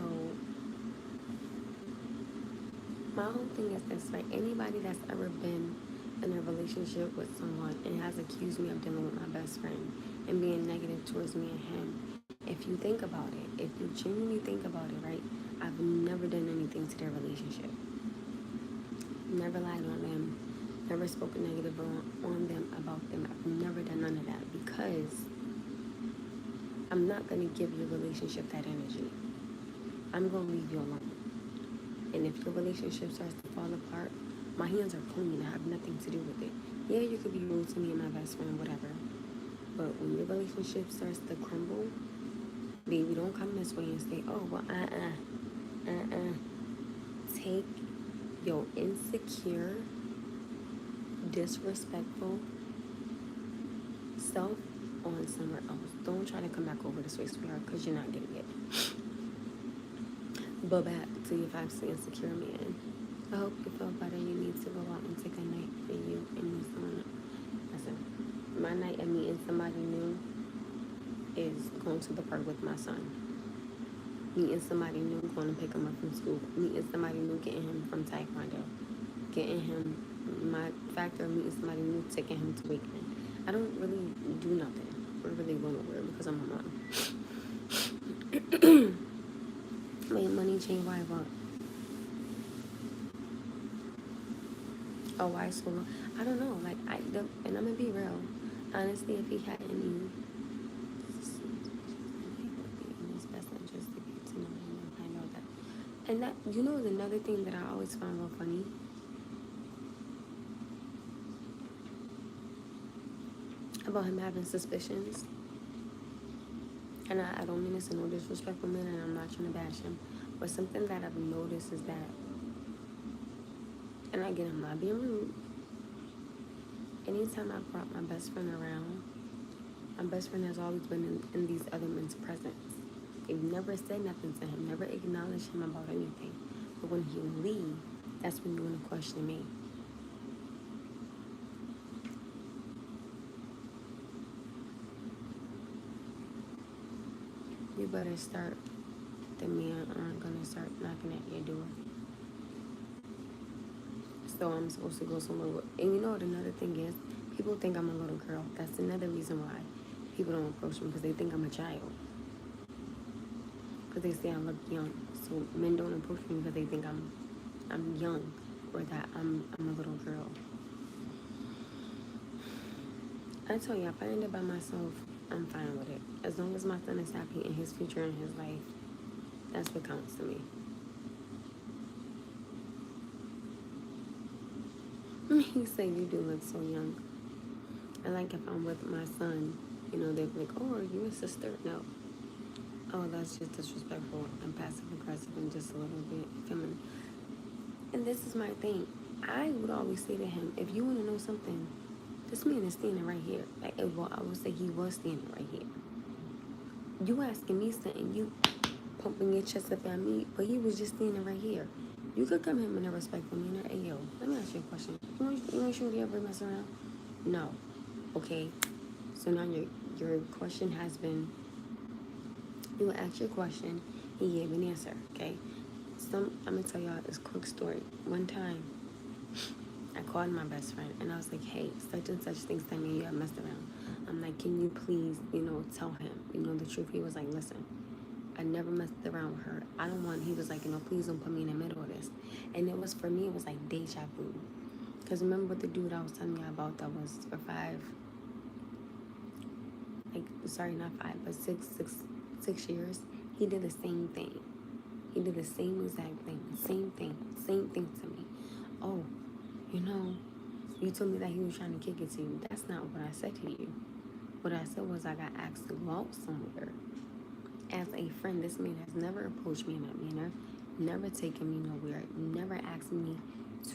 my whole thing is this, right? Anybody that's ever been in a relationship with someone and has accused me of dealing with my best friend and being negative towards me and him, if you think about it, if you genuinely think about it, right? I've never done anything to their relationship. Never lied on them. Never spoken negative on them, about them. I've never done none of that because I'm not going to give your relationship that energy. I'm going to leave you alone. And if your relationship starts to fall apart, my hands are clean. I have nothing to do with it. Yeah, you could be rude to me and my best friend, whatever. But when your relationship starts to crumble, baby, don't come this way and say, oh, well, Take your insecure, disrespectful self on somewhere else. Don't try to come back over this way, sweetheart, because you're not getting it. But back to your facts insecure man. I hope you feel better. You need to go out and take a night for you and meet someone. Listen, my night of meeting somebody new is going to the park with my son. Meeting somebody new, going to pick him up from school. Meeting somebody new, getting him from taekwondo. Getting him, my factor of meeting somebody new, taking him to weekend. I don't really do nothing. We're really going nowhere because I'm a mom. Made money change why what? Oh, why so long? I don't know. Like and I'm gonna be real. Honestly, if he had any, it's in his best interest to get to know him. I know that. And that, you know, another thing that I always found real funny about him having suspicions. And I don't mean this in no disrespectful manner, and I'm not trying to bash him. But something that I've noticed is that, and again, I'm not being rude. Anytime I brought my best friend around, my best friend has always been in these other men's presence. They've never said nothing to him, never acknowledged him about anything. But when he leave, that's when you want to question me. You better start. The men aren't gonna start knocking at your door. So I'm supposed to go somewhere with, and you know what another thing is? People think I'm a little girl. That's another reason why people don't approach me, because they think I'm a child. Because they say I look young. So men don't approach me because they think I'm young, or that I'm a little girl. I tell you, if I end up by myself, I'm fine with it. As long as my son is happy in his future and his life, that's what counts to me. He said, you do look so young. And like if I'm with my son, you know, they'd be like, oh, are you a sister? No. Oh, that's just disrespectful and passive aggressive and just a little bit feminine. And this is my thing. I would always say to him, if you want to know something, this man is standing right here. Like, well, I would say he was standing right here. You asking me something, you pumping your chest up at me, but he was just standing right here. You could come him in a respectful manner. Hey, yo, let me ask you a question. You want to ever mess around? No. Okay. So now your question has been, you will ask your question, he gave an answer, okay? I'm going to tell y'all this quick story. One time, I called my best friend, and I was like, hey, such and such things that me and you have messed around. I'm like, can you please, tell him, the truth? He was like, listen, I never messed around with her. I don't want, he was like, please don't put me in the middle of this. And it was, for me, it was like deja vu. Because remember what the dude I was telling you about that was for 6 years, he did the same thing. He did the same exact thing. Same thing to me. Oh, you told me that he was trying to kick it to you. That's not what I said to you. What I said was I got asked to go out somewhere. As a friend, this man has never approached me in that manner, never taken me nowhere, never asked me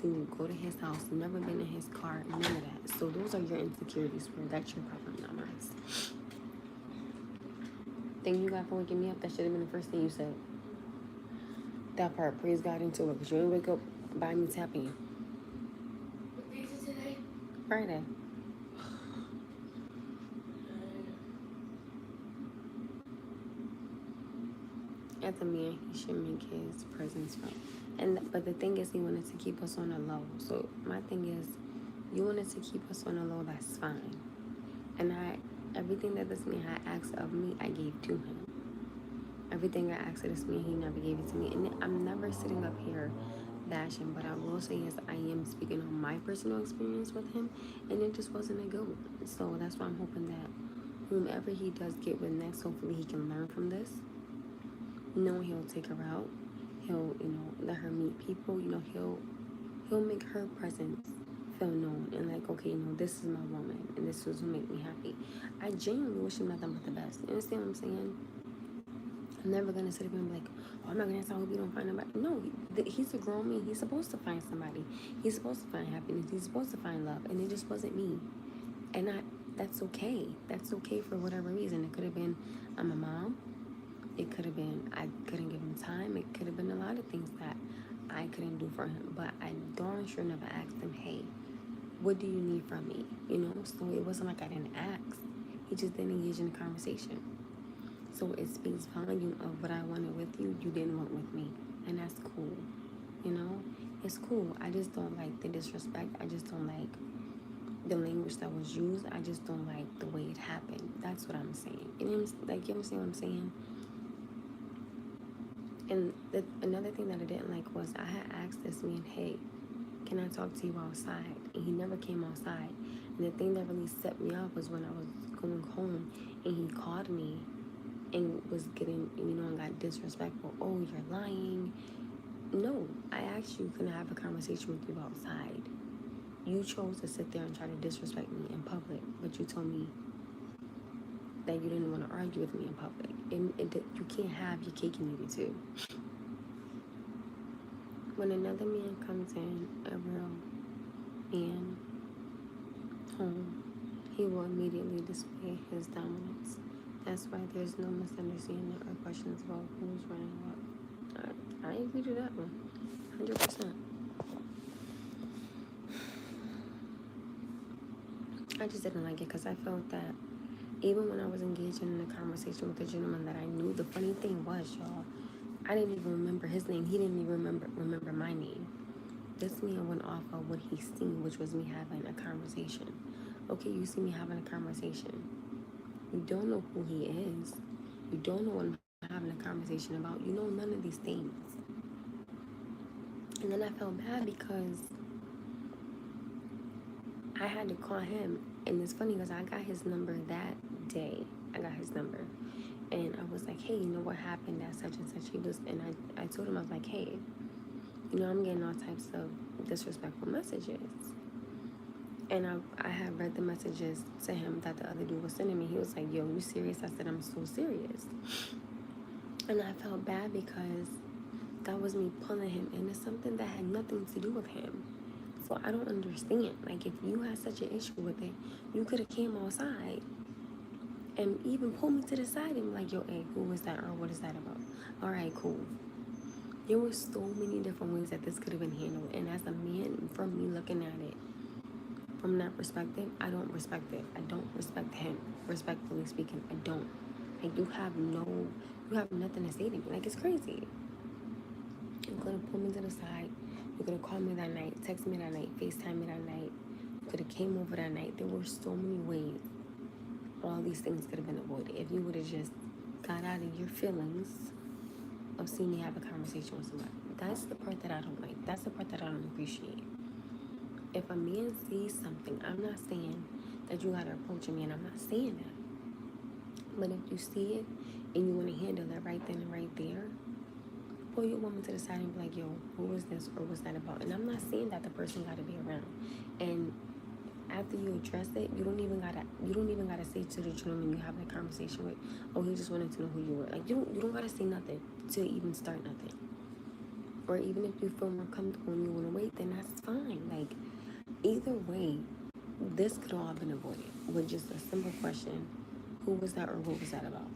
to go to his house, never been in his car, none of that. So those are your insecurities, bro. That's your problem, not mine. Thank you, God, for waking me up. That should have been the first thing you said. That part, praise God into it, because you didn't wake up by me tapping you. What day is it today? Friday. As a man, he should make his presence felt. But the thing is, he wanted to keep us on a low. So my thing is, you wanted to keep us on a low, that's fine. And everything that this man had asked of me, I gave to him. Everything I asked of this man, he never gave it to me. And I'm never sitting up here bashing, but I will say is I am speaking on my personal experience with him, and it just wasn't a good one. So that's why I'm hoping that whomever he does get with next, hopefully he can learn from this. He'll take her out. He'll, let her meet people. He'll make her presence feel known and like, okay, this is my woman and this is what make me happy. I genuinely wish him nothing but the best. You understand what I'm saying? I'm never gonna sit up and be like, oh, I'm not gonna ask. I hope you don't find nobody. No, he's a grown man. He's supposed to find somebody. He's supposed to find happiness. He's supposed to find love, and it just wasn't me. And that's okay. That's okay for whatever reason. It could have been I'm a mom. It could have been I couldn't give him time. It could have been a lot of things that I couldn't do for him, but I darn sure never asked him, hey, what do you need from me? You know, so it wasn't like I didn't ask. He just didn't engage in the conversation. So it speaks volume of what I wanted with you, you didn't want with me. And that's cool. You know, it's cool. I just don't like the disrespect. I just don't like the language that was used. I just don't like the way it happened. That's what I'm saying. And like, you understand what I'm saying? And another thing that I didn't like was I had asked this man, hey, can I talk to you outside? And he never came outside. And the thing that really set me off was when I was going home and he called me and was getting, and got disrespectful. Oh, you're lying. No, I asked you, can I have a conversation with you outside? You chose to sit there and try to disrespect me in public, but you told me that you didn't want to argue with me in public. And you can't have your cake and eat it too. When another man comes in, a real man, home, he will immediately display his dominance. That's why there's no misunderstanding or questions about who's running what. I agree to that one, 100%. I just didn't like it because I felt that even when I was engaging in a conversation with a gentleman that I knew, the funny thing was, y'all, I didn't even remember his name. He didn't even remember my name. This man went off of what he seen, which was me having a conversation. Okay, you see me having a conversation. You don't know who he is. You don't know what I'm having a conversation about. You know none of these things. And then I felt bad because I had to call him. And it's funny because I got his number that day. I got his number. And I was like, hey, you know what happened at such and such? He was, and I told him, I was like, hey, I'm getting all types of disrespectful messages. And I had read the messages to him that the other dude was sending me. He was like, yo, you serious? I said, I'm so serious. And I felt bad because that was me pulling him into something that had nothing to do with him. So I don't understand. Like, if you had such an issue with it, you could have came outside and even pulled me to the side and be like, yo, hey, who was that or what is that about? All right, cool. There were so many different ways that this could have been handled. And as a man, from me looking at it, from that perspective, I don't respect it. I don't respect him. Respectfully speaking, I don't. Like, you have nothing to say to me. Like, it's crazy. You could have pulled me to the side. You could have called me that night, texted me that night, FaceTime me that night. You could have came over that night. There were so many ways all these things could have been avoided if you would have just got out of your feelings of seeing me have a conversation with somebody. That's the part that I don't like. That's the part that I don't appreciate. If a man sees something, I'm not saying that you gotta approach a man. I'm not saying that. But if you see it and you want to handle it right then and right there, pull your woman to the side and be like, yo, who was this or what's that about? And I'm not saying that the person gotta be around. And after you address it, you don't even gotta say to the gentleman you having a conversation with, oh, he just wanted to know who you were. Like, you don't gotta say nothing to even start nothing. Or even if you feel more comfortable and you wanna wait, then that's fine. Like, either way, this could all have been avoided with just a simple question: who was that or what was that about?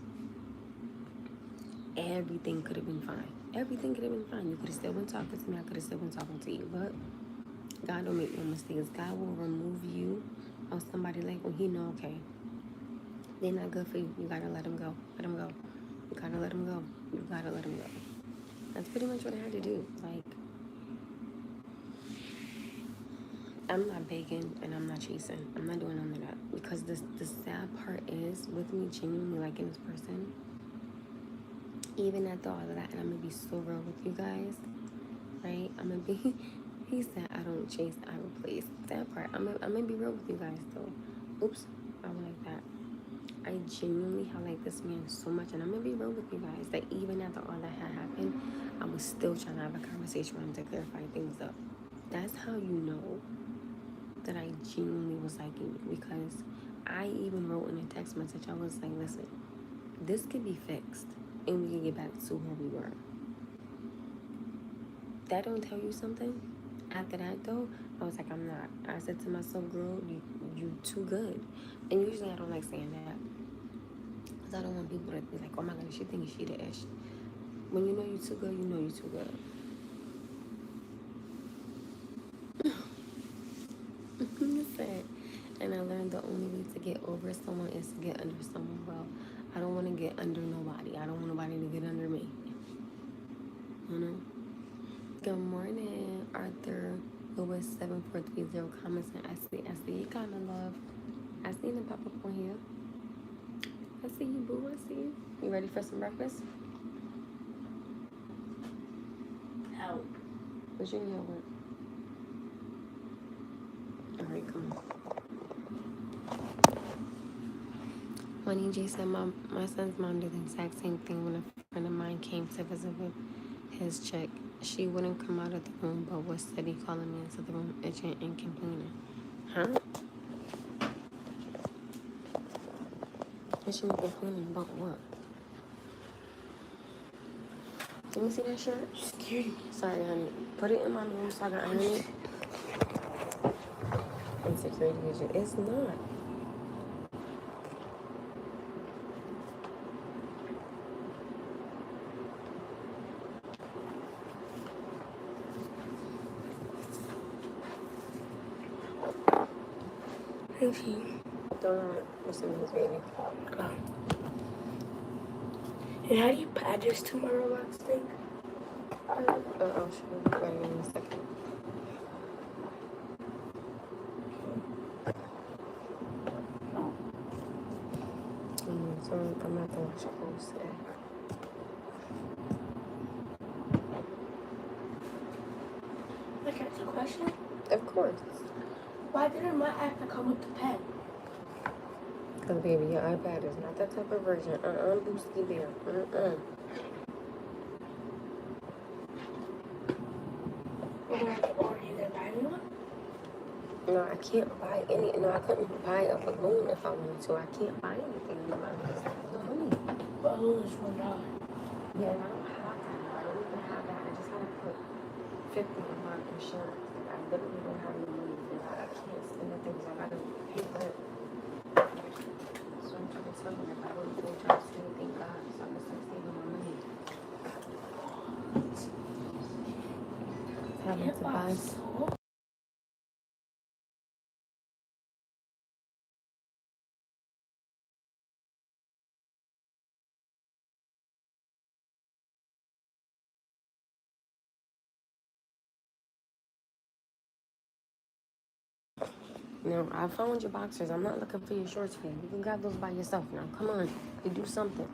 Everything could have been fine. Everything could have been fine. You could have still been talking to me. I could have still been talking to you. But God don't make no mistakes. God will remove you on somebody like when he know, okay, they're not good for you. You gotta let them go. Let them go. You gotta let them go. You gotta let them go. That's pretty much what I had to do. Like, I'm not begging and I'm not chasing. I'm not doing none of that. Because the sad part is, with me genuinely liking this person, even after all of that, and I'm gonna be so real with you guys, right? I'm gonna be, he said, I don't chase, I replace. That part, I'm gonna be real with you guys though. Oops, I don't like that. I genuinely have like this man so much, and I'm gonna be real with you guys, that even after all that had happened, I was still trying to have a conversation with him to clarify things up. That's how you know that I genuinely was liking you, because I even wrote in a text message, I was like, listen, this could be fixed and we can get back to where we were. That don't tell you something? After that though, I was like, I'm not. I said to myself, girl, you too good. And usually I don't like saying that, because I don't want people to be like, oh my goodness, she thinks she the ish. When you know you too good, you know you too good. That's it. And I learned the only way to get over someone is to get under someone. Well, I don't want to get under nobody. I don't want nobody to get under me. You know? Good morning, Arthur. Lewis 7430 comments and I see you kind of love. I seen him pop up on here. I see you, boo. I see you. You ready for some breakfast? Out. What's your meal with? All right, come on. Money J said, my son's mom did the exact same thing when a friend of mine came to visit with his chick. She wouldn't come out of the room, but was steady calling me into the room, itching and complaining. Huh? And she was complaining about what? Let me see that shirt. Security. Sorry, honey. Put it in my room so I can iron it. Insecurity agent. It's not. Thank you. Don't listen to this, baby. And how do you add this to my Roblox thing? I'll show you right in a second. So I'm not going to watch clothes today. Like, that's a question. Of course. Why didn't my iPad come with the pen? Because, baby, your iPad is not that type of version. Boosty Bear. Or you gonna buy me one? No, I can't buy any. No, I couldn't buy a balloon if I wanted to. I can't buy anything in my house. No money. Balloon is $1. Yeah, and I don't have that. I don't even have that. I just gotta put 50 in my insurance. Like, I literally don't have any money. And I can't spend the things. I gotta pay rent. So I'm trying to tell you, if I really go try to save, thank God, so I can start saving my money. Having to buy. No, I found your boxers. I'm not looking for your shorts for you. You can grab those by yourself now. Come on. You do something.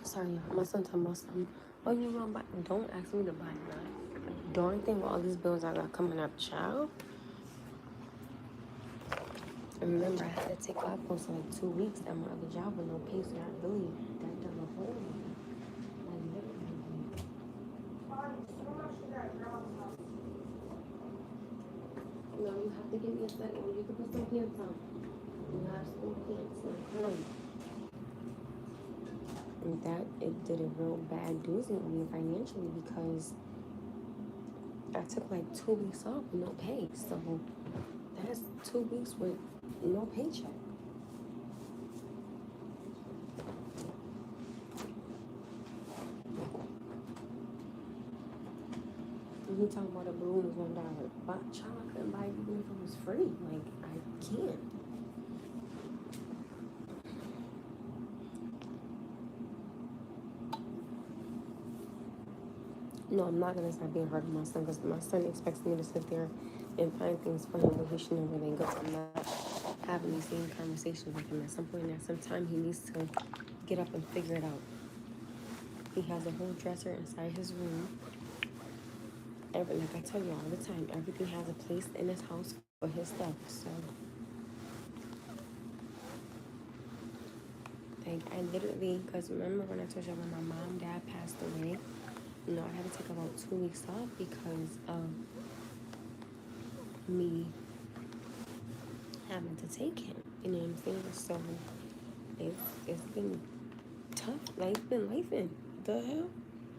Sorry, my son told my son, oh, you gonna buy? Don't ask me to buy that. Darn thing with all these bills I got coming up, child. And remember, I had to take off for like 2 weeks at my other job with no pay, so that really, that done a whole lot. Like, literally. No, you have to give me a second. You can put some pants on. You have school pants. So come on. And that, it did a real bad doozy on me financially because I took like 2 weeks off with no pay. So that's 2 weeks with no paycheck. You talking about a balloon is $1. But child, I couldn't buy it even if it was free. Like, I can't. No, I'm not gonna stop being hard on my son because my son expects me to sit there and find things for him but he should know where they go. I'm not having these same conversations with him. At some point, at some time, he needs to get up and figure it out. He has a whole dresser inside his room. Like I tell you all the time, everything has a place in his house for his stuff. So, like, I literally, because remember when I told you when my mom and dad passed away, you know, I had to take about 2 weeks off because of me having to take him. You know what I'm saying? So, it's been tough. Like, it's been life. The hell?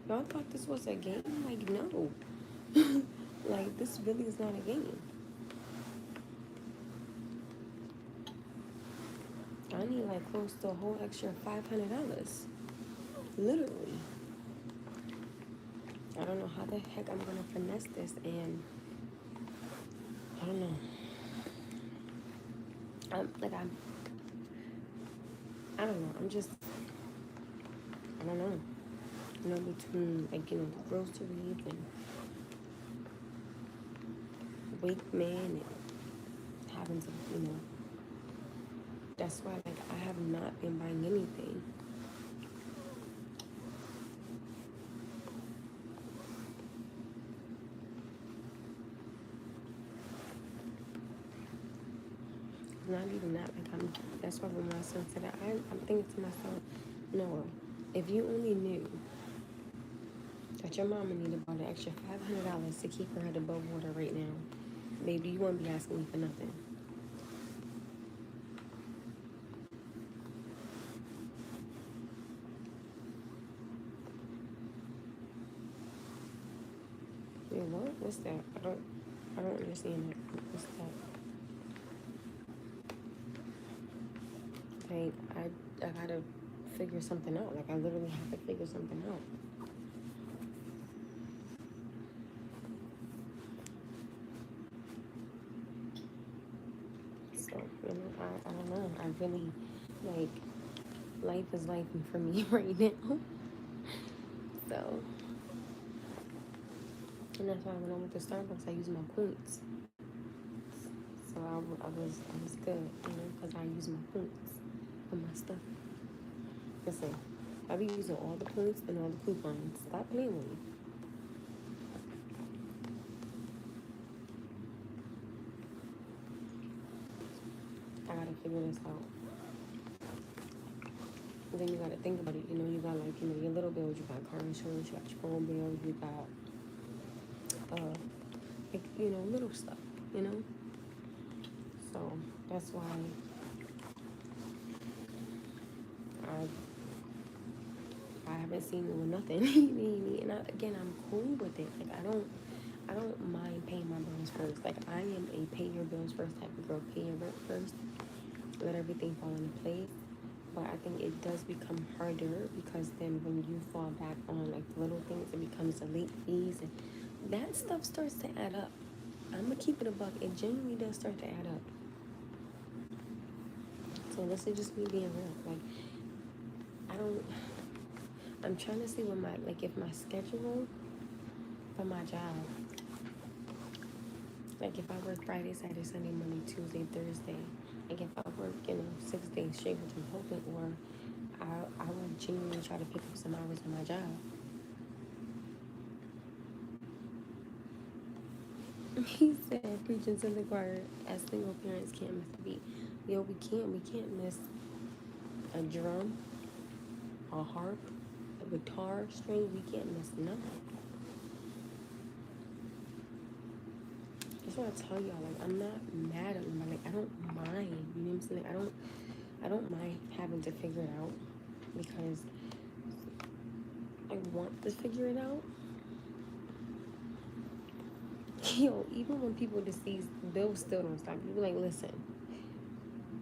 Y'all thought this was a game? Like, no. Like, this really is not a game. I I need like close to a whole extra $500. Literally. I don't know how the heck I'm gonna finesse this, and I don't know. I don't know. I don't know. Between like, the groceries and weight man and having to, that's why like I have not been buying anything. Not even that, like that's why when my son said that, I'm thinking to myself, Noah, if you only knew that your mama needed about an extra $500 to keep her head above water right now, baby, you wouldn't be asking me for nothing. Yeah, what? What's that? I don't understand that. What's that? Like, I gotta figure something out. Like, I literally have to figure something out. So, I don't know. I really, like, life is life for me right now. So, and that's why when I went to Starbucks, I used my points. So I was good, because I use my points for my stuff. Listen, I be using all the points and all the coupons. Stop playing with me. I gotta figure this out. And then you gotta think about it. You got like, your little bills. You got car insurance. You got your phone bill. You got like, little stuff. So that's why I haven't seen it with nothing. And again, I'm cool with it. Like I don't mind paying my bills first. Like I am a pay your bills first type of girl. Pay your rent first. Let everything fall into place. But I think it does become harder because then when you fall back on like the little things, it becomes the late fees and that stuff starts to add up. I'm gonna keep it a buck. It genuinely does start to add up. So this is just me being real. Like I'm trying to see what if my schedule for my job, like if I work Friday, Saturday, Sunday, Monday, Tuesday, Thursday, like if I work, 6 days straight, which I'm hoping, or I will genuinely try to pick up some hours on my job. He said, preaching to the choir, as single parents can't miss a beat. Yo, we can't miss a drum, a harp, a guitar string. We can't miss nothing. That's what I tell y'all. Like, I'm not mad at them. Like, I don't mind. You know what I'm saying? Like, I don't mind having to figure it out because I want to figure it out. Yo, even when people deceased, bills still don't stop. You be like, listen,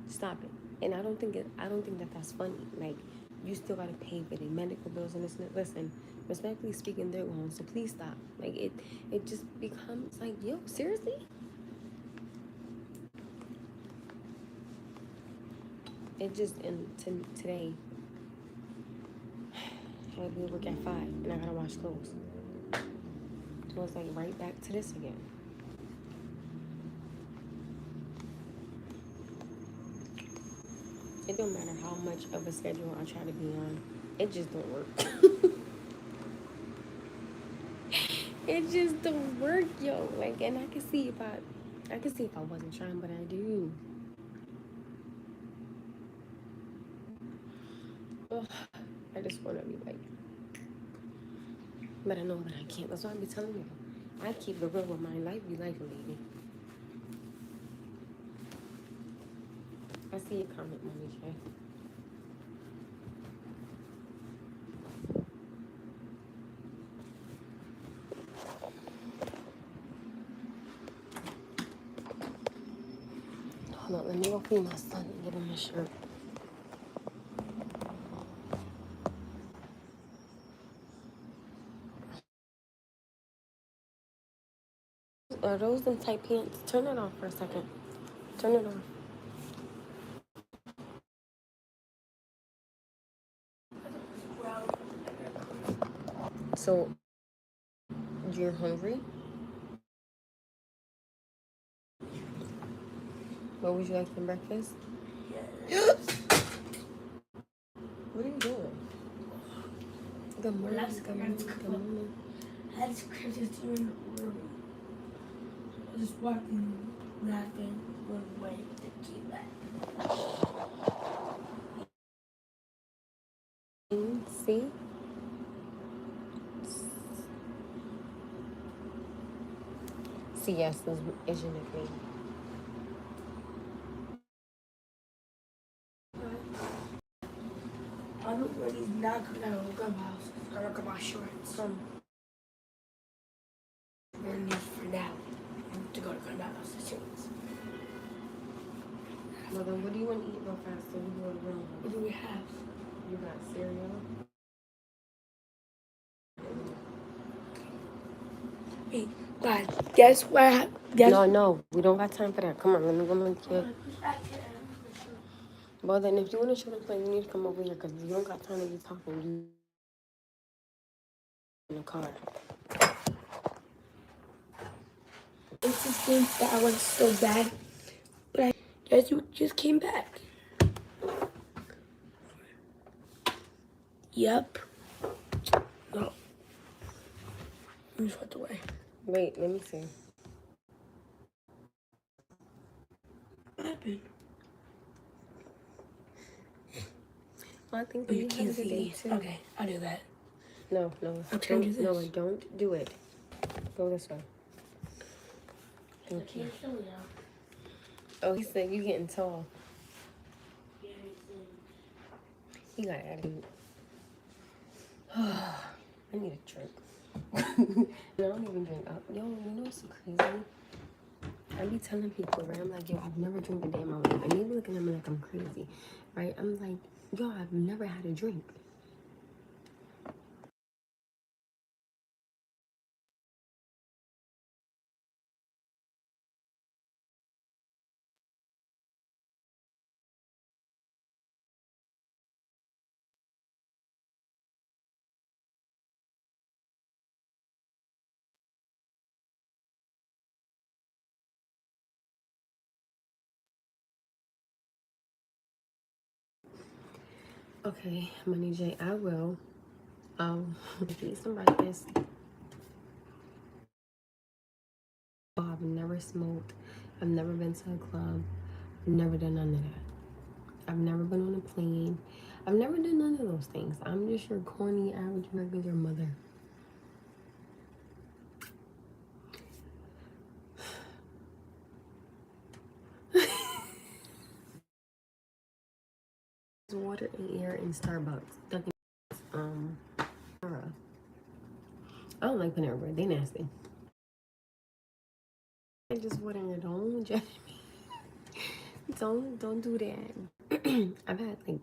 stop it. And I don't think that that's funny. Like, you still gotta pay for the medical bills and this and that. Listen, respectfully speaking, they're gone. So please stop. Like, it just becomes like, yo, seriously? It just, and today, I had to be at work at 5, and I gotta wash clothes. So it's like right back to this again. It don't matter how much of a schedule I try to be on, it just don't work. It just don't work, yo. Like, and I can see if I wasn't trying, but I do. Ugh, I just want to be like, but I know that I can't. That's why I be telling you. I keep the real with my life be life, baby. I see your comment, Mommy J. Hold on, let me go feed my son and get him a shirt. are those them tight pants? Turn it off for a second. Turn it off. So, you're hungry? What would you like for breakfast? Yes. What are you doing? Good morning. Good morning. Good morning. I had to crib this in the room. I was just walking, laughing, going away, then came back. See? See, yes, this is your nickname. I don't really not going to go to the house. I'm going to look at my shorts. Wearing these for now. To go to the house to change. Well, then what do you want to eat real fast so we go to the room? What do we have? You got cereal? Hey, guys, guess what happened? No, we don't got time for that. Come on, let me go make you. Well, then if you want to show the play, you need to come over here because you don't got time to be talking. You in the car. It's this game that I want so bad, but I guess you just came back. Yep. No. Let me just put away. Wait, let me see. What happened? Well, I think Oh, you you can't have a good day see. too. Okay, I'll do that. No. I'll try to do this. No, don't do it. Go this way. Thank you. Oh, he said you getting tall. He got attitude. I need a drink. I don't even drink up. Yo, you know what's so crazy? I be telling people, right? I'm like, yo, I've never drank a day in my life. And they be looking at me like I'm crazy, right? I'm like, yo, I've never had a drink. Okay, Money J, I will. Eat some breakfast. Oh, I've never smoked. I've never been to a club. I've never done none of that. I've never been on a plane. I've never done none of those things. I'm just your corny, average, regular mother. Water and air in Starbucks. Zara. I don't like Panera Bread. They nasty. I just wouldn't. Don't judge me. Don't do that. I've had like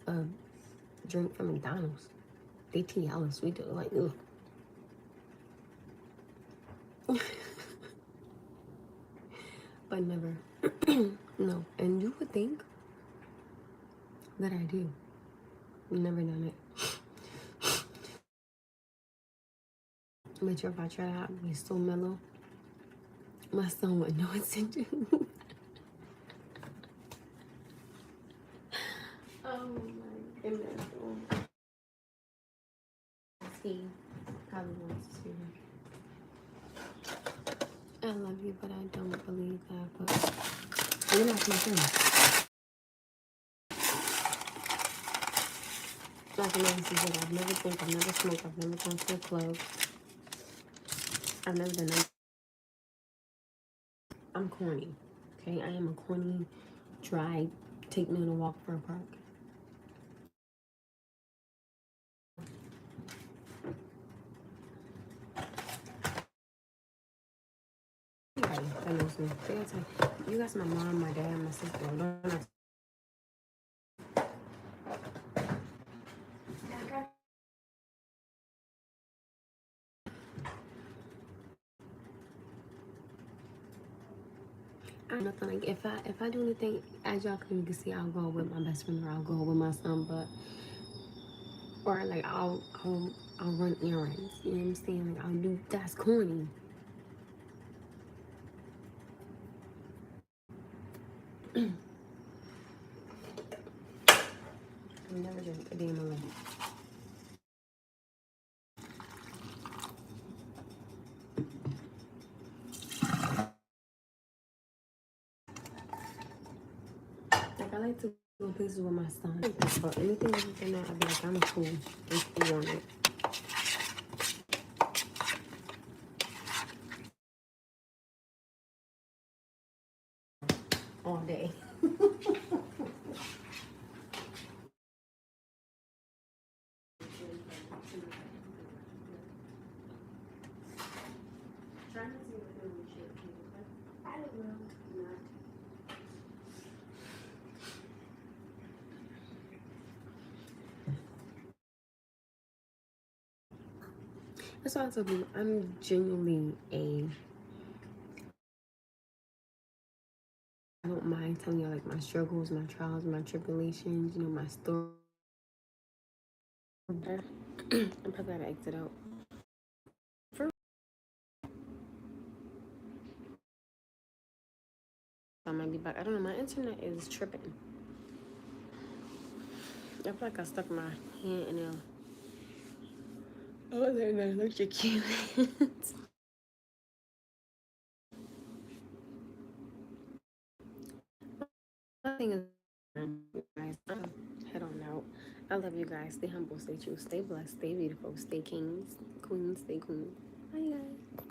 a drink from McDonald's. They tea yellow sweet though. Like ugh. But never. No. And you would think that I do. Never done it. But if I try to have me so mellow, my son would know it's to do. Oh my goodness. He probably wants to. I love you, but I don't believe that. But you're not my friend. Like I said, I've never drank, I've never smoked, I've never gone to a club. I've never done that. I'm corny. Okay, I am a corny, dry, take me on a walk for a park. Anybody that knows me, they gonna tell you guys, my mom, my dad, my sister. Don't nothing like if I do anything, as y'all can see, I'll go with my best friend or I'll go with my son, but or like I'll run errands. You know what I'm saying? Like I'll do that's corny. I've never drank a day in my life. Like I like to go places with my son, but anything other than that, I'd be like, I'm cool. I'm cool on it. All day. I don't know. That's why I told you I'm genuinely I don't mind telling you like my struggles, my trials, my tribulations, you know, my story. I'm probably gotta exit out. I might be back. I don't know, my internet is tripping. I feel like I stuck my hand in a electrocute. Nothing is guys. Head on out. I love you guys. Stay humble, stay true, stay blessed, stay beautiful, stay kings, queens, stay queens. Bye, guys.